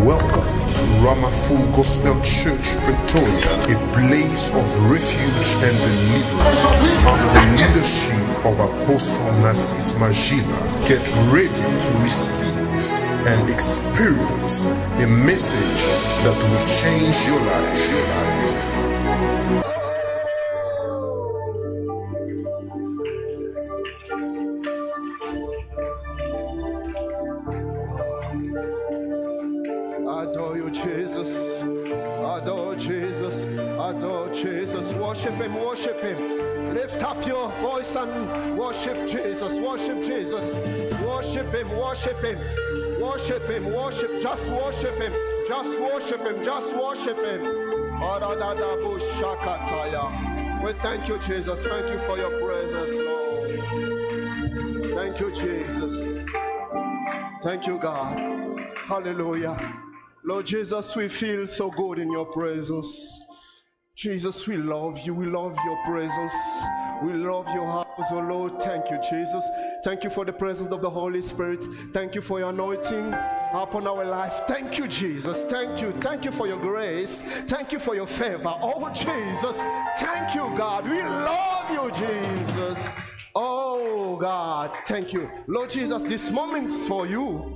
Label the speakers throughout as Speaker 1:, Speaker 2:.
Speaker 1: Welcome to Rama Full Gospel Church, Pretoria, a place of refuge and deliverance under the leadership of Apostle Narcisse Magila. Get ready to receive and experience a message that will change your life.
Speaker 2: Adore you, Jesus. Adore Jesus. Adore Jesus. Worship him, worship him. Lift up your voice and worship Jesus. Worship Jesus. Worship him, worship him. Worship him, worship. Just worship him. Just worship him. Just worship him. We thank you, Jesus. Thank you for your presence, Lord. Thank you, Jesus. Thank you, God. Hallelujah. Lord Jesus, we feel so good in your presence. Jesus, we love you. We love your presence. We love your house, oh Lord. Thank you, Jesus. Thank you for the presence of the Holy Spirit. Thank you for your anointing upon our life. Thank you, Jesus. Thank you. Thank you for your grace. Thank you for your favor. Oh, Jesus. Thank you, God. We love you, Jesus. Oh, God. Thank you. Lord Jesus, this moment's for you.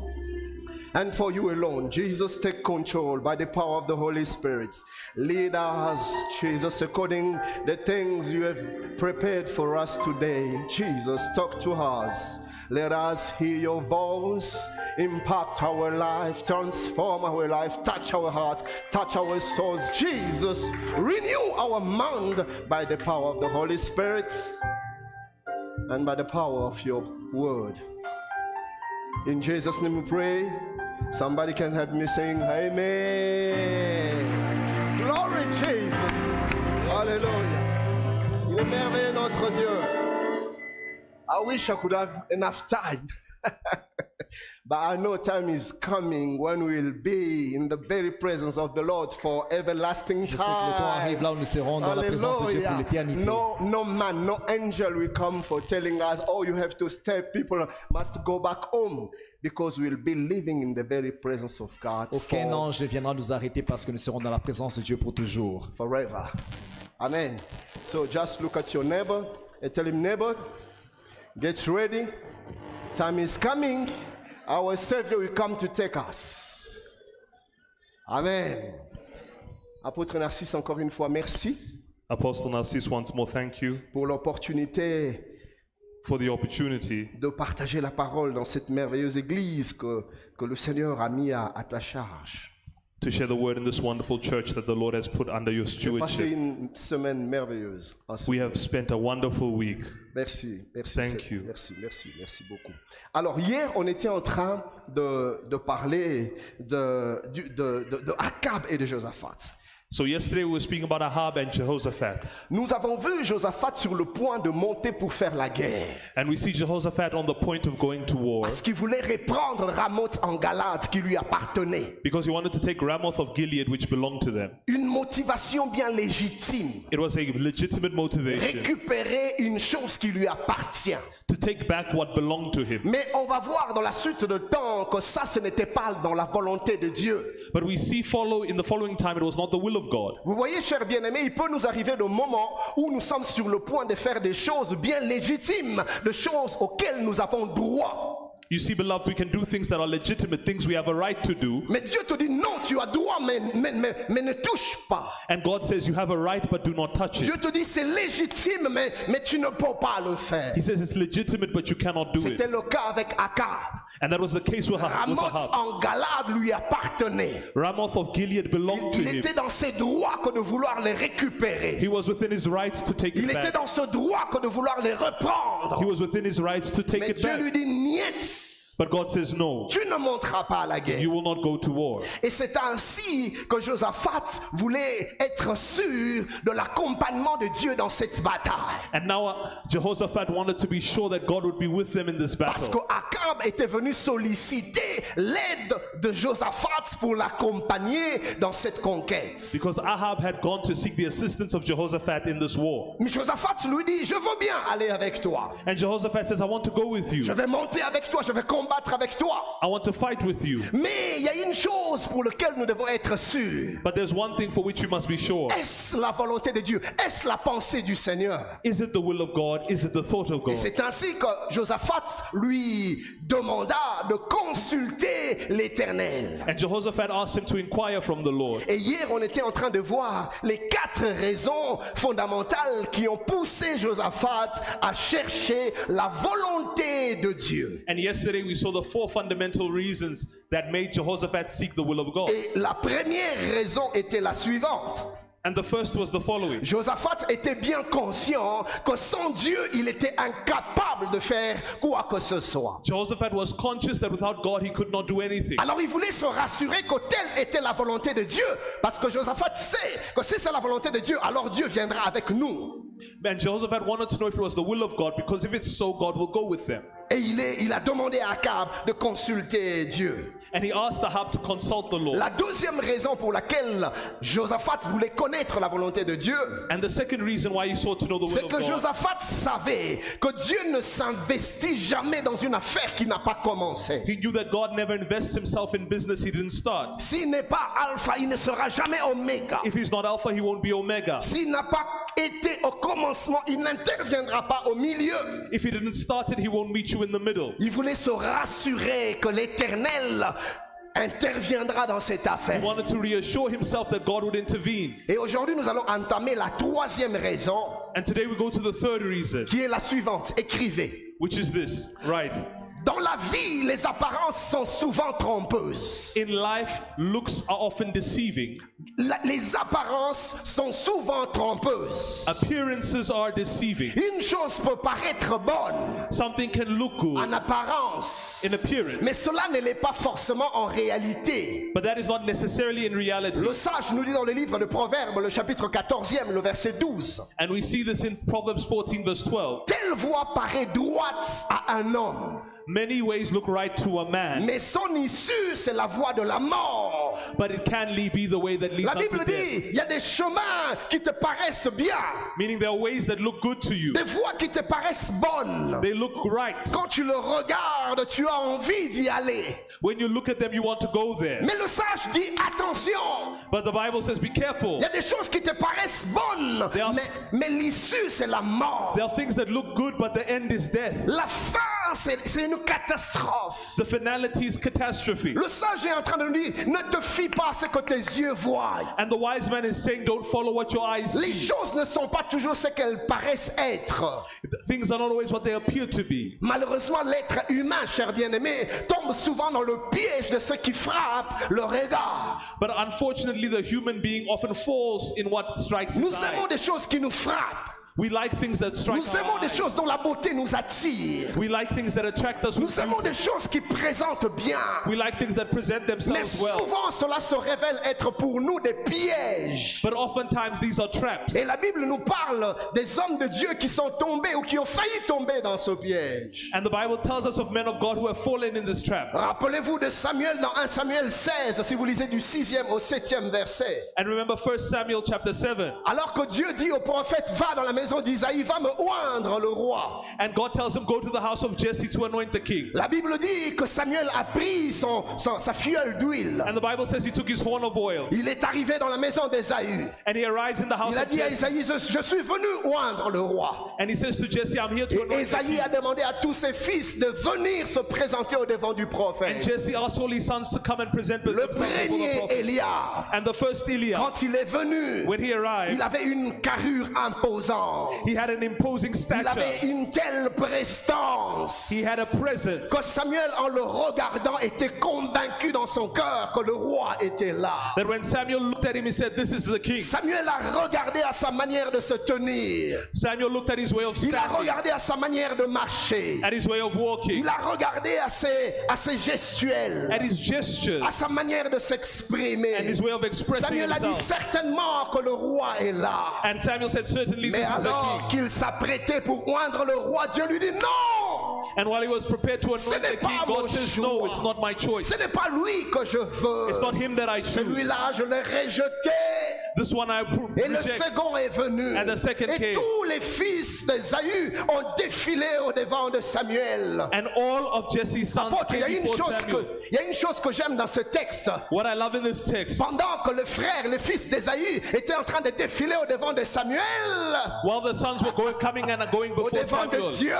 Speaker 2: And for you alone. Jesus, take control by the power of the Holy Spirit. Lead us, Jesus, according to the things you have prepared for us today. Jesus, talk to us. Let us hear your voice, impact our life, transform our life, touch our hearts, touch our souls. Jesus, renew our mind by the power of the Holy Spirit and by the power of your word. In Jesus' name we pray. Somebody can help me sing Amen. Glory Jesus. Hallelujah. Il est merveilleux notre Dieu. I wish I could have enough time. But I know time is coming when we'll be in the very presence of the Lord for everlasting
Speaker 3: Je sais que le temps arrive là où nous serons dans la présence de Dieu pour l'éternité.
Speaker 2: No man, no angel will come for telling us, oh, you have to stay, people must go back home. Because we'll be living in the very presence of God.
Speaker 3: Aucun ange ne viendra nous arrêter parce que nous serons dans la présence de Dieu pour toujours.
Speaker 2: Forever. Amen. So just look at your neighbor and tell him, neighbor, get ready. Time is coming. Our Savior will come to take us. Amen. Apôtre Narcisse, encore une fois, merci.
Speaker 4: Apostle Narcisse, once more, thank you
Speaker 2: pour l'opportunité
Speaker 4: for the opportunity
Speaker 2: de partager la parole dans cette merveilleuse église que le Seigneur a mis à ta charge.
Speaker 4: to share the word in this wonderful church that the Lord has put under your
Speaker 2: J'ai passé
Speaker 4: stewardship.
Speaker 2: une semaine merveilleuse.
Speaker 4: We have spent a wonderful week.
Speaker 2: Merci, merci,
Speaker 4: Thank you.
Speaker 2: merci, merci, merci beaucoup. Alors hier, on était en train de parler de Akab et de Josaphat.
Speaker 4: So yesterday we were speaking about Ahab and Jehoshaphat.
Speaker 2: Nous avons vu Josaphat sur le point de monter pour faire la guerre.
Speaker 4: And we see Jehoshaphat on the point of going to war
Speaker 2: Parce qu'il voulait reprendre Ramoth en Galade qui lui appartenait.
Speaker 4: because he wanted to take Ramoth of Gilead, which belonged to them.
Speaker 2: Une motivation bien légitime.
Speaker 4: It was a legitimate motivation
Speaker 2: Récupérer une chose qui lui appartient.
Speaker 4: to take back what belonged to him.
Speaker 2: Mais on va voir dans la suite de temps que ça, ce n'était pas dans la volonté de Dieu.
Speaker 4: But we see in the following time, it was not the will of God.
Speaker 2: Vous voyez, chers bien-aimés, il peut nous arriver de moments où nous sommes sur le point de faire des choses bien légitimes, des choses auxquelles nous avons droit.
Speaker 4: You see, beloved, we can do things that are legitimate, things we have a right to do.
Speaker 2: Mais Dieu te dit non, tu as droit, mais ne touche pas.
Speaker 4: And God says you have a right, but do not touch
Speaker 2: Dieu
Speaker 4: it.
Speaker 2: te dit c'est légitime, mais tu ne peux pas le faire.
Speaker 4: He says it's legitimate, but you cannot do
Speaker 2: C'était
Speaker 4: it.
Speaker 2: le cas avec Akab.
Speaker 4: And that was the case with
Speaker 2: Ramoth
Speaker 4: Ahab.
Speaker 2: en Galade lui appartenait.
Speaker 4: Ramoth of Gilead belonged to
Speaker 2: Il
Speaker 4: him.
Speaker 2: était dans ses droits que de vouloir les récupérer.
Speaker 4: He was within his rights to take
Speaker 2: Il
Speaker 4: it
Speaker 2: était
Speaker 4: back.
Speaker 2: dans ce droit que de vouloir les reprendre.
Speaker 4: He was within his rights to take
Speaker 2: Mais
Speaker 4: it
Speaker 2: Dieu
Speaker 4: back.
Speaker 2: lui dit niet.
Speaker 4: But God says no,
Speaker 2: Tu ne monteras pas à la guerre.
Speaker 4: you will not go to war.
Speaker 2: Et c'est ainsi que Josaphat voulait être sûr de l'accompagnement de Dieu dans cette bataille.
Speaker 4: And now Jehoshaphat wanted to be sure that God would be with them in this
Speaker 2: Parce que
Speaker 4: battle.
Speaker 2: Akab était venu solliciter l'aide de Josaphat pour l'accompagner dans cette conquête.
Speaker 4: Because Ahab had gone to seek the assistance of Jehoshaphat in this war.
Speaker 2: Mais Josaphat lui dit, je veux bien aller avec toi.
Speaker 4: And Jehoshaphat says, I want to go with
Speaker 2: Je
Speaker 4: you.
Speaker 2: vais monter avec toi, je vais combattre combattre avec toi.
Speaker 4: I want to fight with you.
Speaker 2: Mais il y a une chose pour laquelle nous devons être sûrs.
Speaker 4: But there's one thing for which you must be sure.
Speaker 2: Est-ce la volonté de Dieu? Est-ce la pensée du Seigneur?
Speaker 4: Is it the will of God? Is it the thought of
Speaker 2: Et
Speaker 4: God?
Speaker 2: c'est ainsi que Josaphat lui demanda de consulter l'Éternel.
Speaker 4: And Jehoshaphat asked him to inquire from the Lord.
Speaker 2: Et hier, on était en train de voir les 4 raisons fondamentales qui ont poussé Josaphat à chercher la volonté de Dieu.
Speaker 4: And yesterday we saw the 4 fundamental reasons that made Jehoshaphat seek the will of God.
Speaker 2: Et la première raison était la suivante.
Speaker 4: And the first was the following.
Speaker 2: Josaphat était bien conscient que sans Dieu, il était incapable de faire quoi que ce soit.
Speaker 4: Jehoshaphat was conscious that without God he could not do anything.
Speaker 2: Alors il voulait se rassurer que telle était la volonté de Dieu, parce que Josaphat sait que si c'est la volonté de Dieu, alors Dieu viendra avec nous.
Speaker 4: And Jehoshaphat wanted to know if it was the will of God, because if it's so, God will go with them.
Speaker 2: Et il a demandé à Akab de consulter Dieu.
Speaker 4: And he asked Ahab to consult the Lord.
Speaker 2: La deuxième raison pour laquelle Josaphat voulait connaître la volonté de Dieu,
Speaker 4: And the second reason why he sought to know the will
Speaker 2: c'est
Speaker 4: of
Speaker 2: que
Speaker 4: God,
Speaker 2: Josaphat savait que Dieu ne s'investit jamais dans une affaire qui n'a pas commencé.
Speaker 4: he knew that God never invests himself in business he didn't start.
Speaker 2: S'il n'est pas alpha, il ne sera jamais oméga.
Speaker 4: If he's not Alpha, he won't be Omega.
Speaker 2: S'il n'a pas été au commencement, il n'interviendra pas au milieu.
Speaker 4: If he didn't start it, he won't meet you in the middle.
Speaker 2: Il voulait se rassurer que l'Éternel interviendra dans cette
Speaker 4: He
Speaker 2: affaire.
Speaker 4: wanted to reassure himself that God would intervene.
Speaker 2: Et aujourd'hui, nous allons entamer la troisième raison,
Speaker 4: And today we go to the third reason,
Speaker 2: qui est la suivante. Écrivez.
Speaker 4: which is this, right?
Speaker 2: Dans la vie, les apparences sont souvent trompeuses.
Speaker 4: In life, looks are often deceiving.
Speaker 2: Les apparences sont souvent trompeuses.
Speaker 4: Appearances are deceiving.
Speaker 2: Une chose peut paraître bonne
Speaker 4: Something can look good
Speaker 2: en apparence,
Speaker 4: in appearance,
Speaker 2: mais cela ne l'est pas forcément en réalité.
Speaker 4: but that is not necessarily in reality.
Speaker 2: Le sage nous dit dans le livre de Proverbes, le chapitre 14e, le verset 12.
Speaker 4: And we see this in Proverbs 14 verse 12.
Speaker 2: Telle voie paraît droite à un homme,
Speaker 4: Many ways look right to a man,
Speaker 2: mais son issue, c'est la voie de la mort.
Speaker 4: but it can be the way that leads
Speaker 2: La
Speaker 4: unto
Speaker 2: Bible
Speaker 4: death.
Speaker 2: dit, il y a des chemins qui te paraissent bien,
Speaker 4: Meaning there are ways that look good to you.
Speaker 2: des voies qui te paraissent bonnes.
Speaker 4: They look right.
Speaker 2: Quand tu le regardes, tu as envie d'y aller.
Speaker 4: When you look at them, you want to go there.
Speaker 2: Mais le sage dit, attention,
Speaker 4: But the Bible says, be careful.
Speaker 2: il y a des choses qui te paraissent bonnes,
Speaker 4: There are-
Speaker 2: mais l'issue, c'est la mort.
Speaker 4: There are things that look good, but the end is death.
Speaker 2: La fin, c'est une catastrophe.
Speaker 4: The finality is catastrophe.
Speaker 2: Le sage est en train de nous dire, ne te fie pas à ce que tes yeux voient.
Speaker 4: And the wise man is saying, don't follow what your eyes
Speaker 2: Les
Speaker 4: see.
Speaker 2: choses ne sont pas toujours ce qu'elles paraissent être.
Speaker 4: Things are not always what they appear to be.
Speaker 2: Malheureusement, l'être humain, cher bien-aimé, tombe souvent dans le piège de ceux qui frappent le regard.
Speaker 4: But unfortunately, the human being often falls in what strikes
Speaker 2: Nous
Speaker 4: his
Speaker 2: aimons
Speaker 4: eye.
Speaker 2: des choses qui nous frappent.
Speaker 4: We like things that strike
Speaker 2: Nous aimons
Speaker 4: our
Speaker 2: des
Speaker 4: eyes.
Speaker 2: choses dont la beauté nous attire.
Speaker 4: We like things that attract us with
Speaker 2: Nous aimons
Speaker 4: beauty.
Speaker 2: des choses qui présentent bien.
Speaker 4: We like things that present
Speaker 2: Mais
Speaker 4: themselves well.
Speaker 2: souvent, cela se révèle être pour nous des pièges.
Speaker 4: But oftentimes these are traps.
Speaker 2: Et la Bible nous parle des hommes de Dieu qui sont tombés ou qui ont failli tomber dans ce piège.
Speaker 4: And the Bible tells us of men of God who have fallen in this trap.
Speaker 2: Rappelez-vous de Samuel dans 1 Samuel 16, si vous lisez du 6e au 7e verset.
Speaker 4: And remember 1 Samuel chapter 7.
Speaker 2: Alors que Dieu dit au prophète, va dans la maison d'Isaïe, va me oindre le roi.
Speaker 4: And God tells him, go to the house of Jesse to anoint the king.
Speaker 2: La Bible dit que Samuel a pris sa fiole d'huile.
Speaker 4: And the Bible says he took his horn of oil.
Speaker 2: Il est arrivé dans la maison d'Ésaü.
Speaker 4: And he arrives in the house
Speaker 2: Il a
Speaker 4: of
Speaker 2: dit à
Speaker 4: Jesse.
Speaker 2: Isaïe, je suis venu oindre le roi.
Speaker 4: And he says to Jesse, I'm here to
Speaker 2: Et
Speaker 4: anoint the
Speaker 2: Ésaïe
Speaker 4: king.
Speaker 2: a demandé à tous ses fils de venir se présenter au devant du
Speaker 4: And
Speaker 2: prophète.
Speaker 4: Jesse asked all his sons to come and present
Speaker 2: Le
Speaker 4: themselves before the
Speaker 2: premier
Speaker 4: prophet.
Speaker 2: Eliab,
Speaker 4: And the first Eliab,
Speaker 2: quand il est venu,
Speaker 4: when he arrived,
Speaker 2: il avait une carrure imposante.
Speaker 4: he had an imposing
Speaker 2: Il avait
Speaker 4: stature.
Speaker 2: une telle prestance
Speaker 4: He had a presence.
Speaker 2: que Samuel, en le regardant, était convaincu dans son cœur que le roi était là.
Speaker 4: That when Samuel looked at him, he said, this is the king.
Speaker 2: Samuel a regardé à sa manière de se tenir.
Speaker 4: Samuel looked at his way of
Speaker 2: Il a
Speaker 4: standing,
Speaker 2: regardé à sa manière de marcher.
Speaker 4: at his way of walking,
Speaker 2: Il a regardé à ses gestuels,
Speaker 4: at his gestures,
Speaker 2: à sa manière de s'exprimer.
Speaker 4: and his way of expressing
Speaker 2: Samuel a dit
Speaker 4: himself.
Speaker 2: certainement que le roi est là.
Speaker 4: And Samuel said, certainly
Speaker 2: Mais
Speaker 4: this is the
Speaker 2: alors
Speaker 4: king.
Speaker 2: qu'il s'apprêtait pour oindre le roi, Dieu lui dit non,
Speaker 4: And while he was prepared to
Speaker 2: ce
Speaker 4: anoint
Speaker 2: n'est
Speaker 4: the king,
Speaker 2: pas mon
Speaker 4: God says, no,
Speaker 2: choix.
Speaker 4: it's not my choice.
Speaker 2: Ce n'est pas lui que je veux.
Speaker 4: It's not him that I choose.
Speaker 2: Celui-là, je l'ai rejeté.
Speaker 4: This one I
Speaker 2: Et le
Speaker 4: reject.
Speaker 2: second est venu.
Speaker 4: And the second
Speaker 2: Et
Speaker 4: came.
Speaker 2: tous les fils d'Ésaü ont défilé au devant de Samuel.
Speaker 4: And all of Jesse's sons
Speaker 2: Apôtre, il y a
Speaker 4: came
Speaker 2: une
Speaker 4: before
Speaker 2: chose
Speaker 4: Samuel.
Speaker 2: il y a une chose que j'aime dans ce texte.
Speaker 4: What I love in this text,
Speaker 2: Pendant que le frère, le fils d'Ésaü était en train de défiler au devant de Samuel,
Speaker 4: while the sons were coming and going
Speaker 2: au
Speaker 4: before
Speaker 2: devant de
Speaker 4: Samuel,
Speaker 2: Dieu,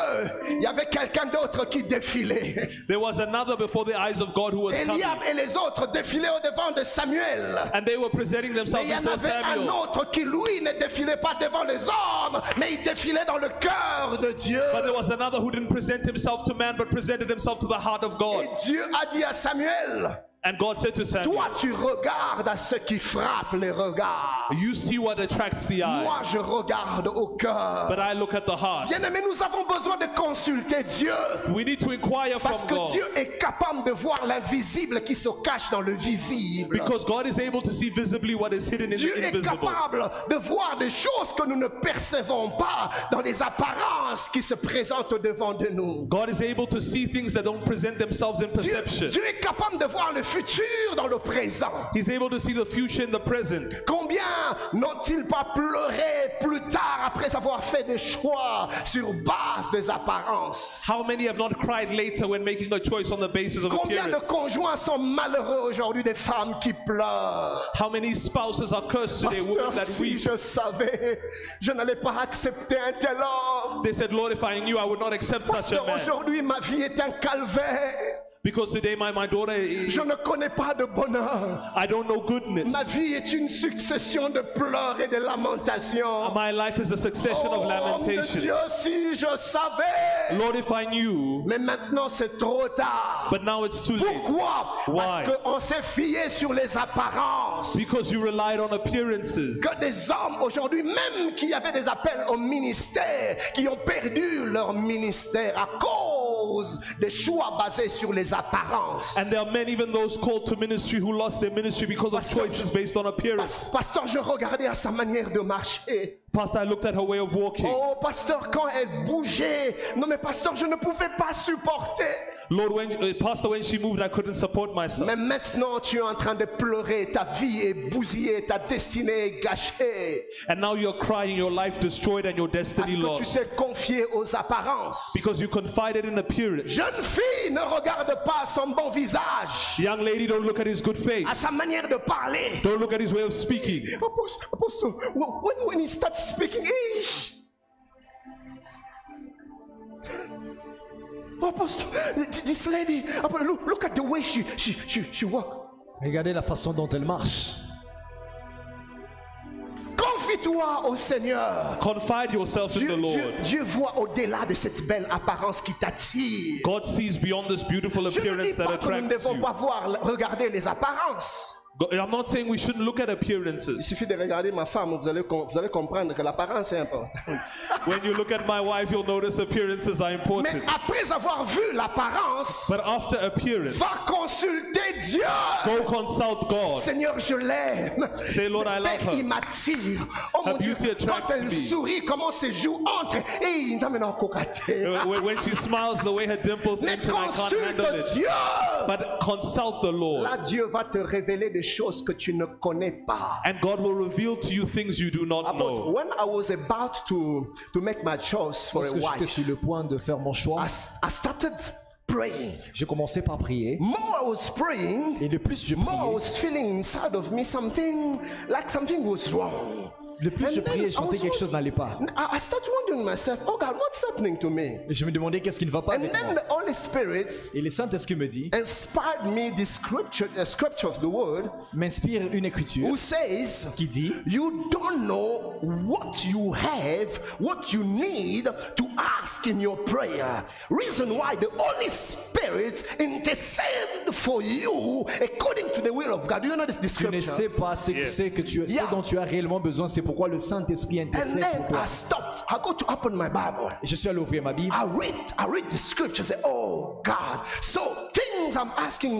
Speaker 2: il y avait quelqu'un d'autre qui défilait.
Speaker 4: there was another before the eyes of God who was coming.
Speaker 2: Eliab et les autres défilaient au devant de Samuel.
Speaker 4: And they were presenting
Speaker 2: Mais
Speaker 4: themselves
Speaker 2: il y en
Speaker 4: before
Speaker 2: avait un
Speaker 4: Samuel.
Speaker 2: autre qui, lui, ne défilait pas devant les hommes, mais il défilait dans le cœur de Dieu.
Speaker 4: But there was another who didn't present himself to man, but presented himself to the heart of God.
Speaker 2: Et Dieu a dit à Samuel,
Speaker 4: And God said to Samuel,
Speaker 2: toi tu regardes à ce qui frappe les regards.
Speaker 4: you see what attracts the eye,
Speaker 2: Moi je regarde au cœur.
Speaker 4: but I look at the heart.
Speaker 2: Bien-aimés, nous avons besoin de consulter Dieu.
Speaker 4: We need to inquire
Speaker 2: Parce
Speaker 4: from
Speaker 2: que
Speaker 4: God.
Speaker 2: Dieu est capable de voir l'invisible qui se cache dans le visible.
Speaker 4: Because God is able to see visibly what is hidden in
Speaker 2: Dieu
Speaker 4: the
Speaker 2: est
Speaker 4: invisible.
Speaker 2: capable de voir des choses que nous ne percevons pas dans les apparences qui se présentent devant de nous.
Speaker 4: God is able to see things that don't present themselves in perception.
Speaker 2: Dieu est capable de voir le futur dans le présent.
Speaker 4: He's able to see the future in the present.
Speaker 2: Combien n'ont-ils pas pleuré plus tard après avoir fait des choix sur base des apparences?
Speaker 4: How many have not cried later when making a choice on the basis of
Speaker 2: Combien de
Speaker 4: appearance?
Speaker 2: conjoints sont malheureux aujourd'hui, des femmes qui pleurent?
Speaker 4: How many spouses are cursed today, women
Speaker 2: Pasteur,
Speaker 4: that
Speaker 2: si
Speaker 4: weep?
Speaker 2: je savais, je n'allais pas accepter un tel homme.
Speaker 4: They said, Lord, if I knew, I would not accept such a
Speaker 2: Pasteur,
Speaker 4: man.
Speaker 2: aujourd'hui, ma vie est un calvaire.
Speaker 4: Because today my daughter,
Speaker 2: Je ne connais pas de bonheur.
Speaker 4: I don't know goodness.
Speaker 2: Ma vie est une succession de pleurs et de lamentations.
Speaker 4: My life is a succession of
Speaker 2: Oh, homme de
Speaker 4: lamentations.
Speaker 2: Dieu, si je savais.
Speaker 4: Lord, if I knew,
Speaker 2: Mais maintenant, c'est trop tard.
Speaker 4: but now it's too late.
Speaker 2: Pourquoi?
Speaker 4: Why?
Speaker 2: Parce qu'on s'est fié sur les apparences.
Speaker 4: Because you relied on appearances.
Speaker 2: Que des hommes aujourd'hui, même qui avaient des appels au ministère, qui ont perdu leur ministère à cause des choix basés sur les apparences.
Speaker 4: And there are men, even those called to ministry, who lost their ministry because of
Speaker 2: Pastor,
Speaker 4: choices based on appearance.
Speaker 2: Pasteur, je regardais à sa manière de marcher.
Speaker 4: Pastor, I looked at her way of walking.
Speaker 2: Oh, pasteur, quand elle bougeait, non mais pasteur, je ne pouvais pas supporter.
Speaker 4: Lord, Pastor, when she moved, I couldn't support myself.
Speaker 2: Mais maintenant, tu es en train de pleurer, ta vie est bousillée, ta destinée est gâchée.
Speaker 4: And now you're crying, your life destroyed and your
Speaker 2: Parce
Speaker 4: destiny
Speaker 2: que tu
Speaker 4: lost.
Speaker 2: t'es confié aux apparences.
Speaker 4: Because you confided in appearance.
Speaker 2: Jeune fille, ne regarde pas son bon visage,
Speaker 4: Young lady, don't look at his good
Speaker 2: à
Speaker 4: face.
Speaker 2: sa manière de parler.
Speaker 4: Don't look at his way of speaking.
Speaker 2: Apostle, when he starts speaking, Apostle, this lady, look at the way she walk.
Speaker 3: Regardez la façon dont elle marche.
Speaker 2: Confie-toi au Seigneur.
Speaker 4: Confide yourself in the Lord.
Speaker 2: Dieu voit au-delà de cette belle apparence qui t'attire.
Speaker 4: God sees beyond this beautiful
Speaker 2: Je ne dis
Speaker 4: appearance that
Speaker 2: pas que nous ne
Speaker 4: attracts
Speaker 2: devons
Speaker 4: you.
Speaker 2: pas regarder les apparences.
Speaker 4: I'm not saying we shouldn't look at
Speaker 2: Il
Speaker 4: appearances.
Speaker 2: suffit de regarder ma femme, vous allez comprendre que l'apparence est importante.
Speaker 4: When you look at my wife, you'll notice appearances are
Speaker 2: Mais
Speaker 4: important.
Speaker 2: après avoir vu l'apparence,
Speaker 4: But after appearance,
Speaker 2: va consulter Dieu.
Speaker 4: go consult God.
Speaker 2: Seigneur, je l'aime.
Speaker 4: Say, Lord, I love
Speaker 2: Père, il
Speaker 4: her.
Speaker 2: m'attire. Oh
Speaker 4: Her
Speaker 2: mon Dieu,
Speaker 4: beauty
Speaker 2: quand
Speaker 4: attracts
Speaker 2: elle
Speaker 4: me.
Speaker 2: sourit, comment ses joues entrent et il nous amène en cocaté.
Speaker 4: When she smiles, the way her dimples
Speaker 2: Mais
Speaker 4: enter, I can't handle
Speaker 2: consulte
Speaker 4: it.
Speaker 2: Dieu.
Speaker 4: But consult the Lord.
Speaker 2: Là, Dieu va te révéler des choses que tu ne connais pas.
Speaker 4: And God will reveal to you things you do not
Speaker 2: But
Speaker 4: know.
Speaker 2: when I was about to make my choice for a
Speaker 3: Lorsque j'étais
Speaker 2: wife,
Speaker 3: sur le point de faire mon choix,
Speaker 2: I started praying.
Speaker 3: j'ai commencé par prier.
Speaker 2: More I was praying,
Speaker 3: Et le plus je
Speaker 2: more I
Speaker 3: priais,
Speaker 2: was feeling inside of me something was wrong.
Speaker 3: le plus je
Speaker 2: And then
Speaker 3: priais,
Speaker 2: I
Speaker 3: je sentais
Speaker 2: was
Speaker 3: quelque chose n'allait pas.
Speaker 2: I started wondering myself, oh God, what's happening to me?
Speaker 3: Et je me demandais qu'est-ce qui ne va pas
Speaker 2: And
Speaker 3: avec
Speaker 2: then
Speaker 3: moi.
Speaker 2: the Holy Spirit
Speaker 3: Et le Saint-Esprit me dit,
Speaker 2: inspired me the scripture of the word,
Speaker 3: m'inspire une écriture
Speaker 2: who says,
Speaker 3: qui dit,
Speaker 2: you don't know what you have, what you need to ask in your prayer. Reason why the Holy Spirit intercede for you according to the will of God. Do you know this
Speaker 3: tu ne sais
Speaker 2: scripture?
Speaker 3: pas ce, ce
Speaker 2: Yeah.
Speaker 3: dont tu as réellement besoin. C'est pourquoi le Saint-Esprit
Speaker 2: And
Speaker 3: intercède
Speaker 2: then
Speaker 3: pour toi.
Speaker 2: I stopped. I go to open my Bible.
Speaker 3: Et je suis allé ouvrir ma Bible.
Speaker 2: I read the scripture. Say, oh God. So King things I'm asking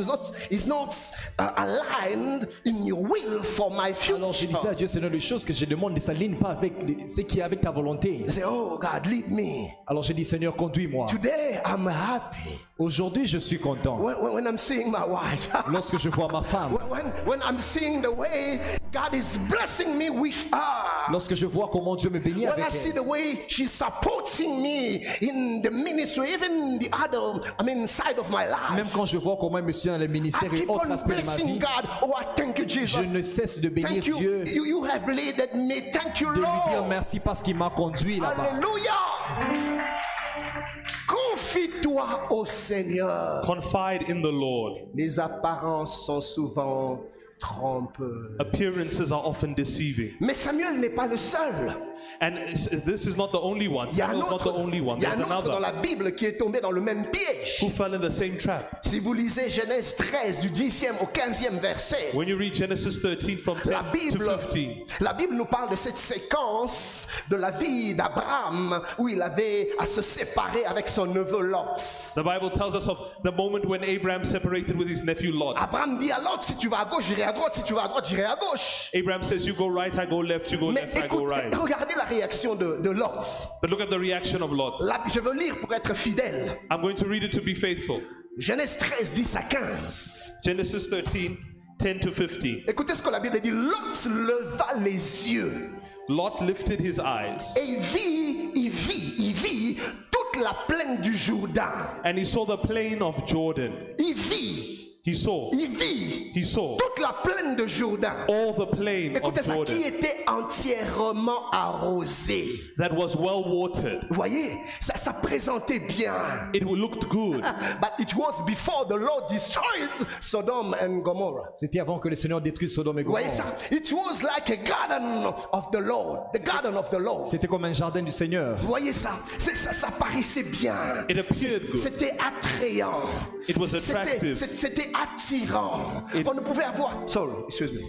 Speaker 2: is not aligned in your will for my
Speaker 3: Alors je disais à
Speaker 2: future.
Speaker 3: Dieu, Seigneur, les choses que je demande ne s'alignent pas avec ce qui est avec ta volonté.
Speaker 2: I say, oh God, lead me.
Speaker 3: Alors je dis, Seigneur, conduis-moi.
Speaker 2: Today I'm happy
Speaker 3: Aujourd'hui, je suis content.
Speaker 2: when I'm seeing my wife.
Speaker 3: Lorsque je vois ma femme,
Speaker 2: when I'm seeing the way God is blessing me with her.
Speaker 3: lorsque je vois comment Dieu me bénit
Speaker 2: When I
Speaker 3: avec
Speaker 2: see
Speaker 3: elle,
Speaker 2: the way she's supporting me in the ministry, even the other, side of my life.
Speaker 3: même quand je vois comment elle me suit dans le
Speaker 2: I
Speaker 3: ministère et
Speaker 2: keep
Speaker 3: autres
Speaker 2: on
Speaker 3: aspects de ma
Speaker 2: blessing
Speaker 3: vie,
Speaker 2: God. Oh, I thank you, Jesus.
Speaker 3: je ne cesse de bénir
Speaker 2: Thank you.
Speaker 3: Dieu,
Speaker 2: You have leaded me. Thank you,
Speaker 3: de lui dire
Speaker 2: Lord.
Speaker 3: merci parce qu'il m'a conduit là-bas.
Speaker 2: Alléluia. Confie-toi au Seigneur.
Speaker 4: Confide in the Lord.
Speaker 2: Les apparences sont souvent trompeuses.
Speaker 4: Appearances are often deceiving.
Speaker 2: Mais Samuel n'est pas le seul.
Speaker 4: And this is not the only one.
Speaker 2: Il y a un
Speaker 4: Samuel's not the
Speaker 2: autre,
Speaker 4: only one.
Speaker 2: il y a
Speaker 4: There's
Speaker 2: un autre dans
Speaker 4: another
Speaker 2: la Bible qui est tombé dans le même piège.
Speaker 4: who fell in the same trap.
Speaker 2: Si vous lisez Genèse 13 du 10e au 15e verset,
Speaker 4: When you read Genesis 13 from 10
Speaker 2: la
Speaker 4: to
Speaker 2: Bible,
Speaker 4: 15,
Speaker 2: la Bible nous parle de cette séquence de la vie d'Abraham où il avait à se séparer avec son neveu Lot.
Speaker 4: the Bible tells us of the moment when Abraham separated with his nephew Lot.
Speaker 2: Abraham dit à Lot, si tu vas à gauche, j'irai à droite, si tu vas à droite, j'irai à gauche.
Speaker 4: Abraham says, you go right, I go left, you go
Speaker 2: Mais
Speaker 4: left, I go
Speaker 2: écoute,
Speaker 4: right.
Speaker 2: regardez la réaction de Lot.
Speaker 4: But look at the reaction of Lot.
Speaker 2: Là, je veux lire pour être fidèle.
Speaker 4: I'm going to read it to be faithful.
Speaker 2: Genèse 13, 10 à 15.
Speaker 4: Genesis 13, 10 to 15.
Speaker 2: Écoutez ce que la Bible dit. Lot leva les yeux
Speaker 4: Lot lifted his eyes
Speaker 2: et il vit toute la plaine du Jourdain.
Speaker 4: and he saw the plain of Jordan.
Speaker 2: Il vit
Speaker 4: He saw
Speaker 2: toute la plaine de Jourdain.
Speaker 4: all the plain of
Speaker 2: Écoutez ça, qui
Speaker 4: Jordan
Speaker 2: était entièrement arrosé.
Speaker 4: that was well watered.
Speaker 2: Vous voyez, ça présentait bien.
Speaker 4: It looked good,
Speaker 2: But it was before the Lord destroyed Sodom and Gomorrah.
Speaker 3: C'était avant que le Seigneur détruise Sodome et
Speaker 2: Vous voyez
Speaker 3: Gomorrhe.
Speaker 2: ça? It was like a garden of the Lord. The garden of the Lord.
Speaker 3: C'était comme un jardin du Seigneur.
Speaker 2: Vous voyez ça? Ça paraissait bien.
Speaker 4: it appeared good,
Speaker 2: C'était attrayant.
Speaker 4: it was attractive,
Speaker 2: C'était attirant. On ne pouvait avoir. Sorry, excuse me.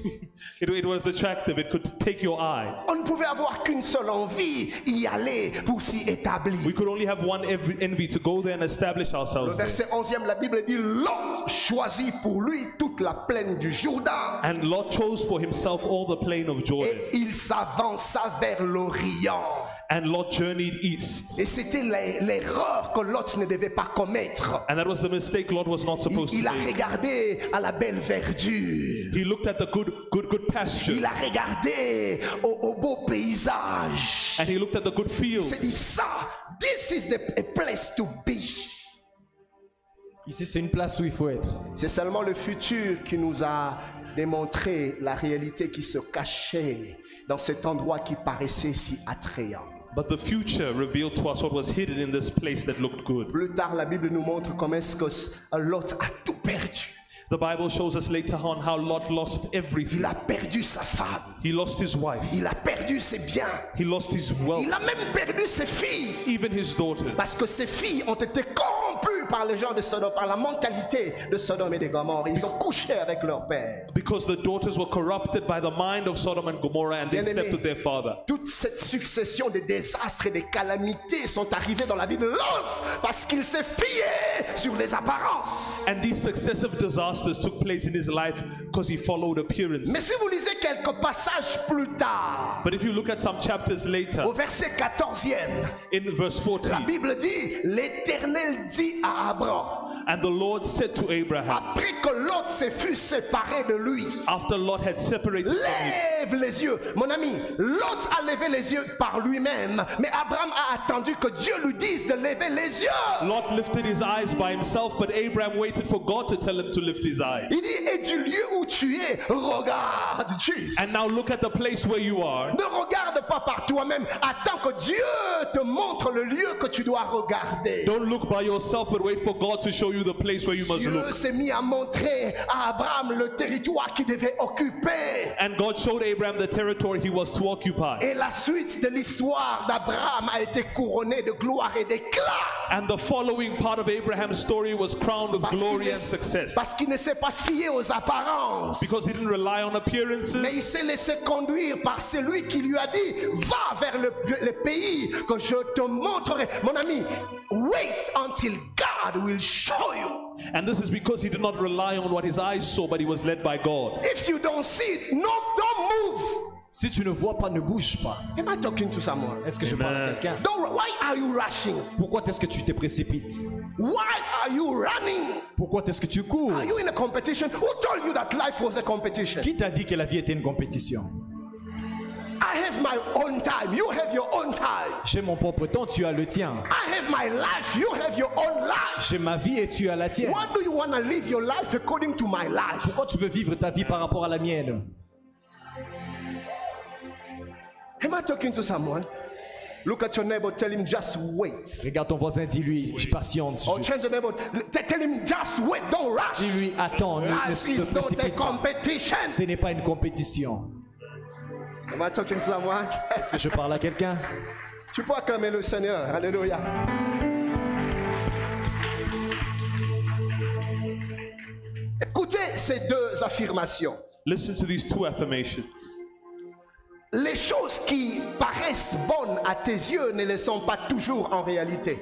Speaker 4: it was attractive, it could take your eye.
Speaker 2: On ne pouvait avoir qu'une seule envie, y aller pour s'y établir.
Speaker 4: We could only have one envy, to go there and establish
Speaker 2: Le
Speaker 4: ourselves there.
Speaker 2: verset 11e, la Bible dit Lot choisit pour lui toute la plaine du Jourdain
Speaker 4: And Lot chose for himself all the plain of Jordan,
Speaker 2: et il s'avança vers l'Orient.
Speaker 4: and Lot journeyed east.
Speaker 2: Et c'était l'erreur que Lot ne devait pas commettre.
Speaker 4: And that was the mistake Lot was not supposed
Speaker 2: Il
Speaker 4: to
Speaker 2: a
Speaker 4: make.
Speaker 2: regardé à la belle verdure.
Speaker 4: He looked at the good pasture,
Speaker 2: Il a regardé au beau paysage.
Speaker 4: and he looked at the good
Speaker 2: Il
Speaker 4: field.
Speaker 2: s'est dit ça, this is a place to be.
Speaker 3: Ici, c'est une place où il faut être.
Speaker 2: C'est seulement le futur qui nous a démontré la réalité qui se cachait dans cet endroit qui paraissait si attrayant.
Speaker 4: But the future revealed to us what was hidden in this place that looked good.
Speaker 2: Plus tard, la Bible nous montre comment est-ce que Lot a tout perdu.
Speaker 4: The Bible shows us later on how Lot lost everything.
Speaker 2: Il a perdu sa femme.
Speaker 4: He lost his wife.
Speaker 2: Il a perdu ses biens.
Speaker 4: He lost his wealth,
Speaker 2: Il a même perdu ses filles.
Speaker 4: even his daughters.
Speaker 2: Parce que ses filles ont été corrompues par les gens de Sodome, par la mentalité de Sodome et de Gomorrhe. Ils ont couché avec leur père.
Speaker 4: Because the daughters were corrupted by the mind of Sodom and Gomorrah, and they
Speaker 2: Bien-aimé,
Speaker 4: slept with their father.
Speaker 2: toute cette succession de désastres et de calamités sont arrivées dans la vie de Lot parce qu'il s'est fié sur les apparences.
Speaker 4: And these successive disasters took place in his life because he followed appearances.
Speaker 2: Mais si vous lisez quelques passages plus tard,
Speaker 4: But if you look at some chapters later,
Speaker 2: au verset 14e,
Speaker 4: in verse
Speaker 2: la
Speaker 4: 14,
Speaker 2: Bible dit, l'Éternel dit à Abraham,
Speaker 4: and the Lord said to Abraham,
Speaker 2: après que Lot se fut séparé de lui,
Speaker 4: after Lot had separated from him,
Speaker 2: lève les yeux. Mon ami, Lot a levé les yeux par lui-même, mais Abraham a attendu que Dieu lui dise de lever les yeux.
Speaker 4: Lot lifted his eyes by himself, but Abraham waited for God to tell him to lift his eyes.
Speaker 2: Il dit, et du lieu où tu es, regarde Jesus.
Speaker 4: And now look at the place where you are.
Speaker 2: Ne regarde pas par toi-même, attends que Dieu te montre le lieu que tu dois regarder.
Speaker 4: Don't look by yourself, but wait for God to show you the place where you must
Speaker 2: Dieu
Speaker 4: look.
Speaker 2: s'est mis à montrer à Abraham le territoire qu'il devait occuper.
Speaker 4: And God showed Abraham the territory he was to occupy.
Speaker 2: Et la suite de l'histoire d'Abraham a été couronnée de gloire et d'éclat.
Speaker 4: And the following part of Abraham's story was crowned with glory and success.
Speaker 2: Parce qu'il ne s'est pas fié aux apparences.
Speaker 4: Because he didn't rely on
Speaker 2: Mais il
Speaker 4: appearances,
Speaker 2: s'est laissé conduire par celui qui lui a dit, va vers le pays que je te montrerai. Mon ami, wait until God will show you.
Speaker 4: And this is because he did not rely on what his eyes saw, but he was led by God.
Speaker 2: If you don't see it, no, don't move.
Speaker 3: Si tu ne vois pas, ne bouge pas.
Speaker 2: Am I talking to someone?
Speaker 3: Est-ce que je parle à quelqu'un?
Speaker 2: Why are you rushing?
Speaker 3: Pourquoi est-ce que tu te précipites?
Speaker 2: Why are you running?
Speaker 3: Pourquoi est-ce que tu cours?
Speaker 2: Are you in a competition? Who told you that life was a competition?
Speaker 3: Qui t'a dit que la vie était une compétition?
Speaker 2: I have my own time. You have your own time.
Speaker 3: J'ai mon propre temps, tu as le tien.
Speaker 2: I have my life. You have your own life.
Speaker 3: J'ai ma vie et tu as la tienne.
Speaker 2: Why do you want to live your life according to my life?
Speaker 3: Pourquoi tu veux vivre ta vie par rapport à la mienne?
Speaker 2: Am I talking to someone? Look at your neighbor, tell him just wait.
Speaker 3: Regarde ton voisin, dis-lui, je patiente.
Speaker 2: Or change the neighbor, tell him just wait, don't rush.
Speaker 3: Dis-lui, attends, ne
Speaker 2: Life
Speaker 3: te
Speaker 2: is not a
Speaker 3: précipite pas.
Speaker 2: competition.
Speaker 3: Ce n'est pas une compétition.
Speaker 2: Am I talking to someone?
Speaker 3: Est-ce que je parle à quelqu'un?
Speaker 2: Tu peux acclamer le Seigneur. Alléluia. Écoutez ces deux affirmations.
Speaker 4: Listen to these two affirmations.
Speaker 2: Les choses qui paraissent bonnes à tes yeux ne le sont pas toujours en réalité.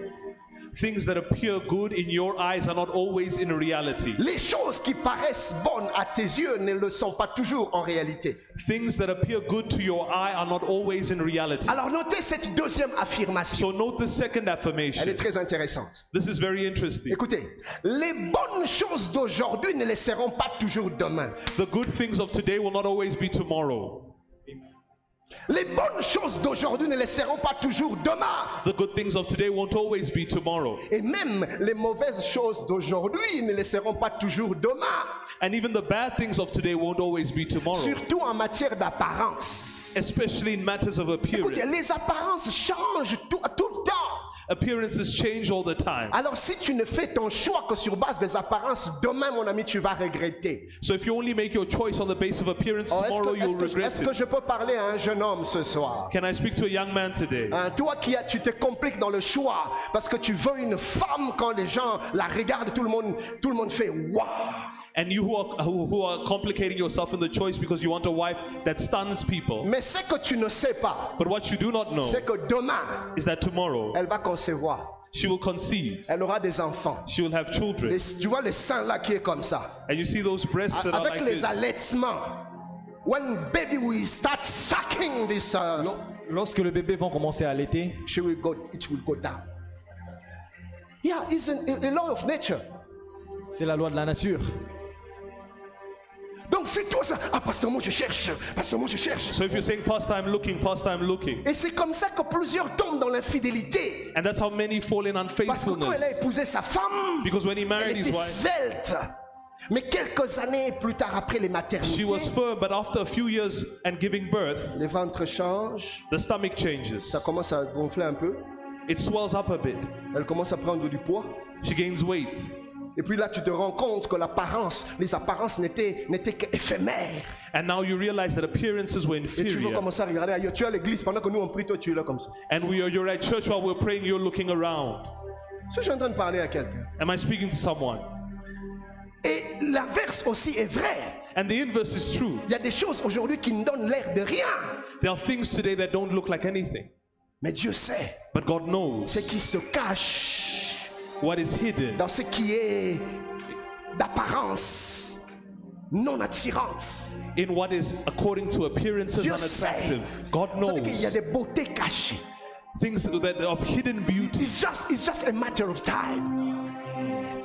Speaker 4: Things that appear good in your eyes are not always in reality.
Speaker 2: Les choses qui paraissent bonnes à tes yeux ne le sont pas toujours en réalité.
Speaker 4: Things that appear good to your eye are not always in reality.
Speaker 2: Alors notez cette deuxième affirmation.
Speaker 4: So note the second
Speaker 2: Elle est
Speaker 4: affirmation.
Speaker 2: très intéressante.
Speaker 4: This is very interesting.
Speaker 2: Écoutez, les bonnes choses d'aujourd'hui ne le seront pas toujours demain.
Speaker 4: The good things of today will not always be tomorrow.
Speaker 2: Les bonnes choses d'aujourd'hui ne le seront pas toujours demain.
Speaker 4: The good things of today won't always be tomorrow.
Speaker 2: Et même les mauvaises choses d'aujourd'hui ne le seront pas toujours demain.
Speaker 4: And even the bad things of today won't always be tomorrow.
Speaker 2: Surtout en matière d'apparence.
Speaker 4: Especially in matters of appearance.
Speaker 2: Écoutez, les apparences changent tout le temps.
Speaker 4: Appearances change all the time.
Speaker 2: Alors si tu ne fais ton choix que sur base des apparences, demain mon ami tu vas regretter.
Speaker 4: So if you only make your choice on the basis of appearance,
Speaker 2: Oh,
Speaker 4: tomorrow you'll regret
Speaker 2: est-ce que
Speaker 4: it.
Speaker 2: je peux parler à un jeune homme ce soir?
Speaker 4: Can I speak to a young man today?
Speaker 2: Hein, toi tu te compliques dans le choix parce que tu veux une femme, quand les gens la regardent, tout le monde fait waouh.
Speaker 4: And you who are complicating yourself in the choice because you want a wife that stuns people.
Speaker 2: Mais ce que tu ne sais pas,
Speaker 4: But what you do not know
Speaker 2: c'est que demain,
Speaker 4: is that tomorrow
Speaker 2: elle va concevoir.
Speaker 4: she will conceive.
Speaker 2: Elle aura des enfants.
Speaker 4: She will have children.
Speaker 2: Tu vois le sein là qui est comme ça.
Speaker 4: And you see those breasts that are
Speaker 2: Avec
Speaker 4: like
Speaker 2: les
Speaker 4: this.
Speaker 2: allaitements. When baby will start sucking this,
Speaker 3: Lorsque le bébé va commencer à allaiter,
Speaker 2: it will go down. Yeah, it's a law of nature.
Speaker 3: c'est la loi de la nature.
Speaker 2: Donc c'est tout ça. Ah, pasteur, moi je cherche. Pasteur, moi je cherche.
Speaker 4: So if you're saying past time looking,
Speaker 2: Et c'est comme ça que plusieurs tombent dans l'infidélité.
Speaker 4: and that's how many fall in
Speaker 2: Parce que quand elle a
Speaker 4: unfaithfulness.
Speaker 2: épousé sa femme,
Speaker 4: Because when he
Speaker 2: elle
Speaker 4: married his
Speaker 2: était
Speaker 4: wife,
Speaker 2: svelte. Mais quelques années plus tard, après les
Speaker 4: she
Speaker 2: maternités,
Speaker 4: was firm, but after a few years and giving birth,
Speaker 2: le ventre change.
Speaker 4: the stomach changes.
Speaker 2: Ça commence à gonfler un peu.
Speaker 4: It swells up a bit.
Speaker 2: Elle commence à prendre du poids.
Speaker 4: She gains weight.
Speaker 2: Et puis là, tu te rends compte que les apparences n'étaient qu'éphémères.
Speaker 4: And now you realize that appearances were
Speaker 2: Et tu veux
Speaker 4: inferior.
Speaker 2: commencer à regarder ailleurs. Tu es à l'église, pendant que nous on prie, toi tu es là comme ça.
Speaker 4: And you're at church while we're praying, you're looking around.
Speaker 2: Si je suis en train de parler à quelqu'un.
Speaker 4: Am I speaking to someone?
Speaker 2: Et l'inverse aussi est vrai.
Speaker 4: And the inverse is true.
Speaker 2: Il y a des choses aujourd'hui qui ne donnent l'air de rien.
Speaker 4: There are things today that don't look like anything.
Speaker 2: Mais Dieu sait
Speaker 4: But God knows
Speaker 2: ce qui se cache
Speaker 4: what is hidden
Speaker 2: dans ce qui est d'apparence non attirante.
Speaker 4: in what is according to appearances
Speaker 2: Dieu sait.
Speaker 4: unattractive. God
Speaker 2: Vous savez qu'il y a
Speaker 4: knows
Speaker 2: des beautés cachées.
Speaker 4: things that of hidden beauty.
Speaker 2: It's just a matter of time.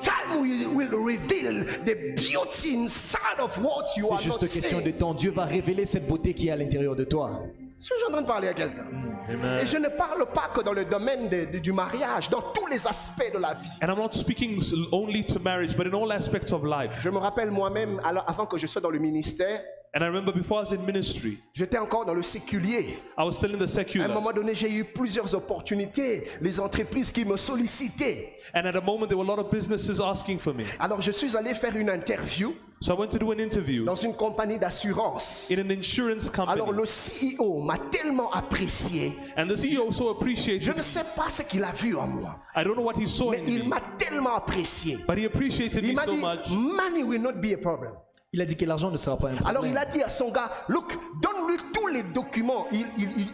Speaker 2: Time will reveal the beauty inside of what you
Speaker 3: C'est
Speaker 2: are
Speaker 3: juste
Speaker 2: not
Speaker 3: question de
Speaker 2: seeing.
Speaker 3: temps. Dieu va révéler cette beauté qui est à l'intérieur de toi.
Speaker 2: Je suis en train de parler à quelqu'un.
Speaker 4: Amen.
Speaker 2: Et je ne parle pas que dans le domaine du mariage, dans tous les aspects de la vie.
Speaker 4: And I'm not speaking only to marriage, but in all aspects of life.
Speaker 2: Je me rappelle moi-même, alors avant que je sois dans le ministère,
Speaker 4: And I remember before I was in ministry,
Speaker 2: j'étais encore dans le séculier.
Speaker 4: I was still in the
Speaker 2: À un
Speaker 4: secular.
Speaker 2: moment donné, j'ai eu plusieurs opportunités, les entreprises qui me sollicitaient.
Speaker 4: And at a moment, there were a lot of businesses asking for me.
Speaker 2: Alors je suis allé faire une interview
Speaker 4: So I went to do an interview
Speaker 2: dans une compagnie d'assurance.
Speaker 4: in an insurance
Speaker 2: Alors
Speaker 4: company.
Speaker 2: le CEO m'a tellement apprécié.
Speaker 4: And the CEO so
Speaker 2: Je
Speaker 4: appreciated
Speaker 2: ne
Speaker 4: me.
Speaker 2: sais pas ce qu'il a vu en moi,
Speaker 4: I don't know what he saw
Speaker 2: mais
Speaker 4: in
Speaker 2: il
Speaker 4: me,
Speaker 2: m'a tellement apprécié.
Speaker 4: but he appreciated
Speaker 2: Il
Speaker 4: me
Speaker 2: m'a
Speaker 4: so
Speaker 2: dit,
Speaker 4: much.
Speaker 2: money will not be a problem.
Speaker 3: Il a dit que l'argent ne sera pas un problème.
Speaker 2: Alors il a dit à son gars, look, donne-lui tous les documents.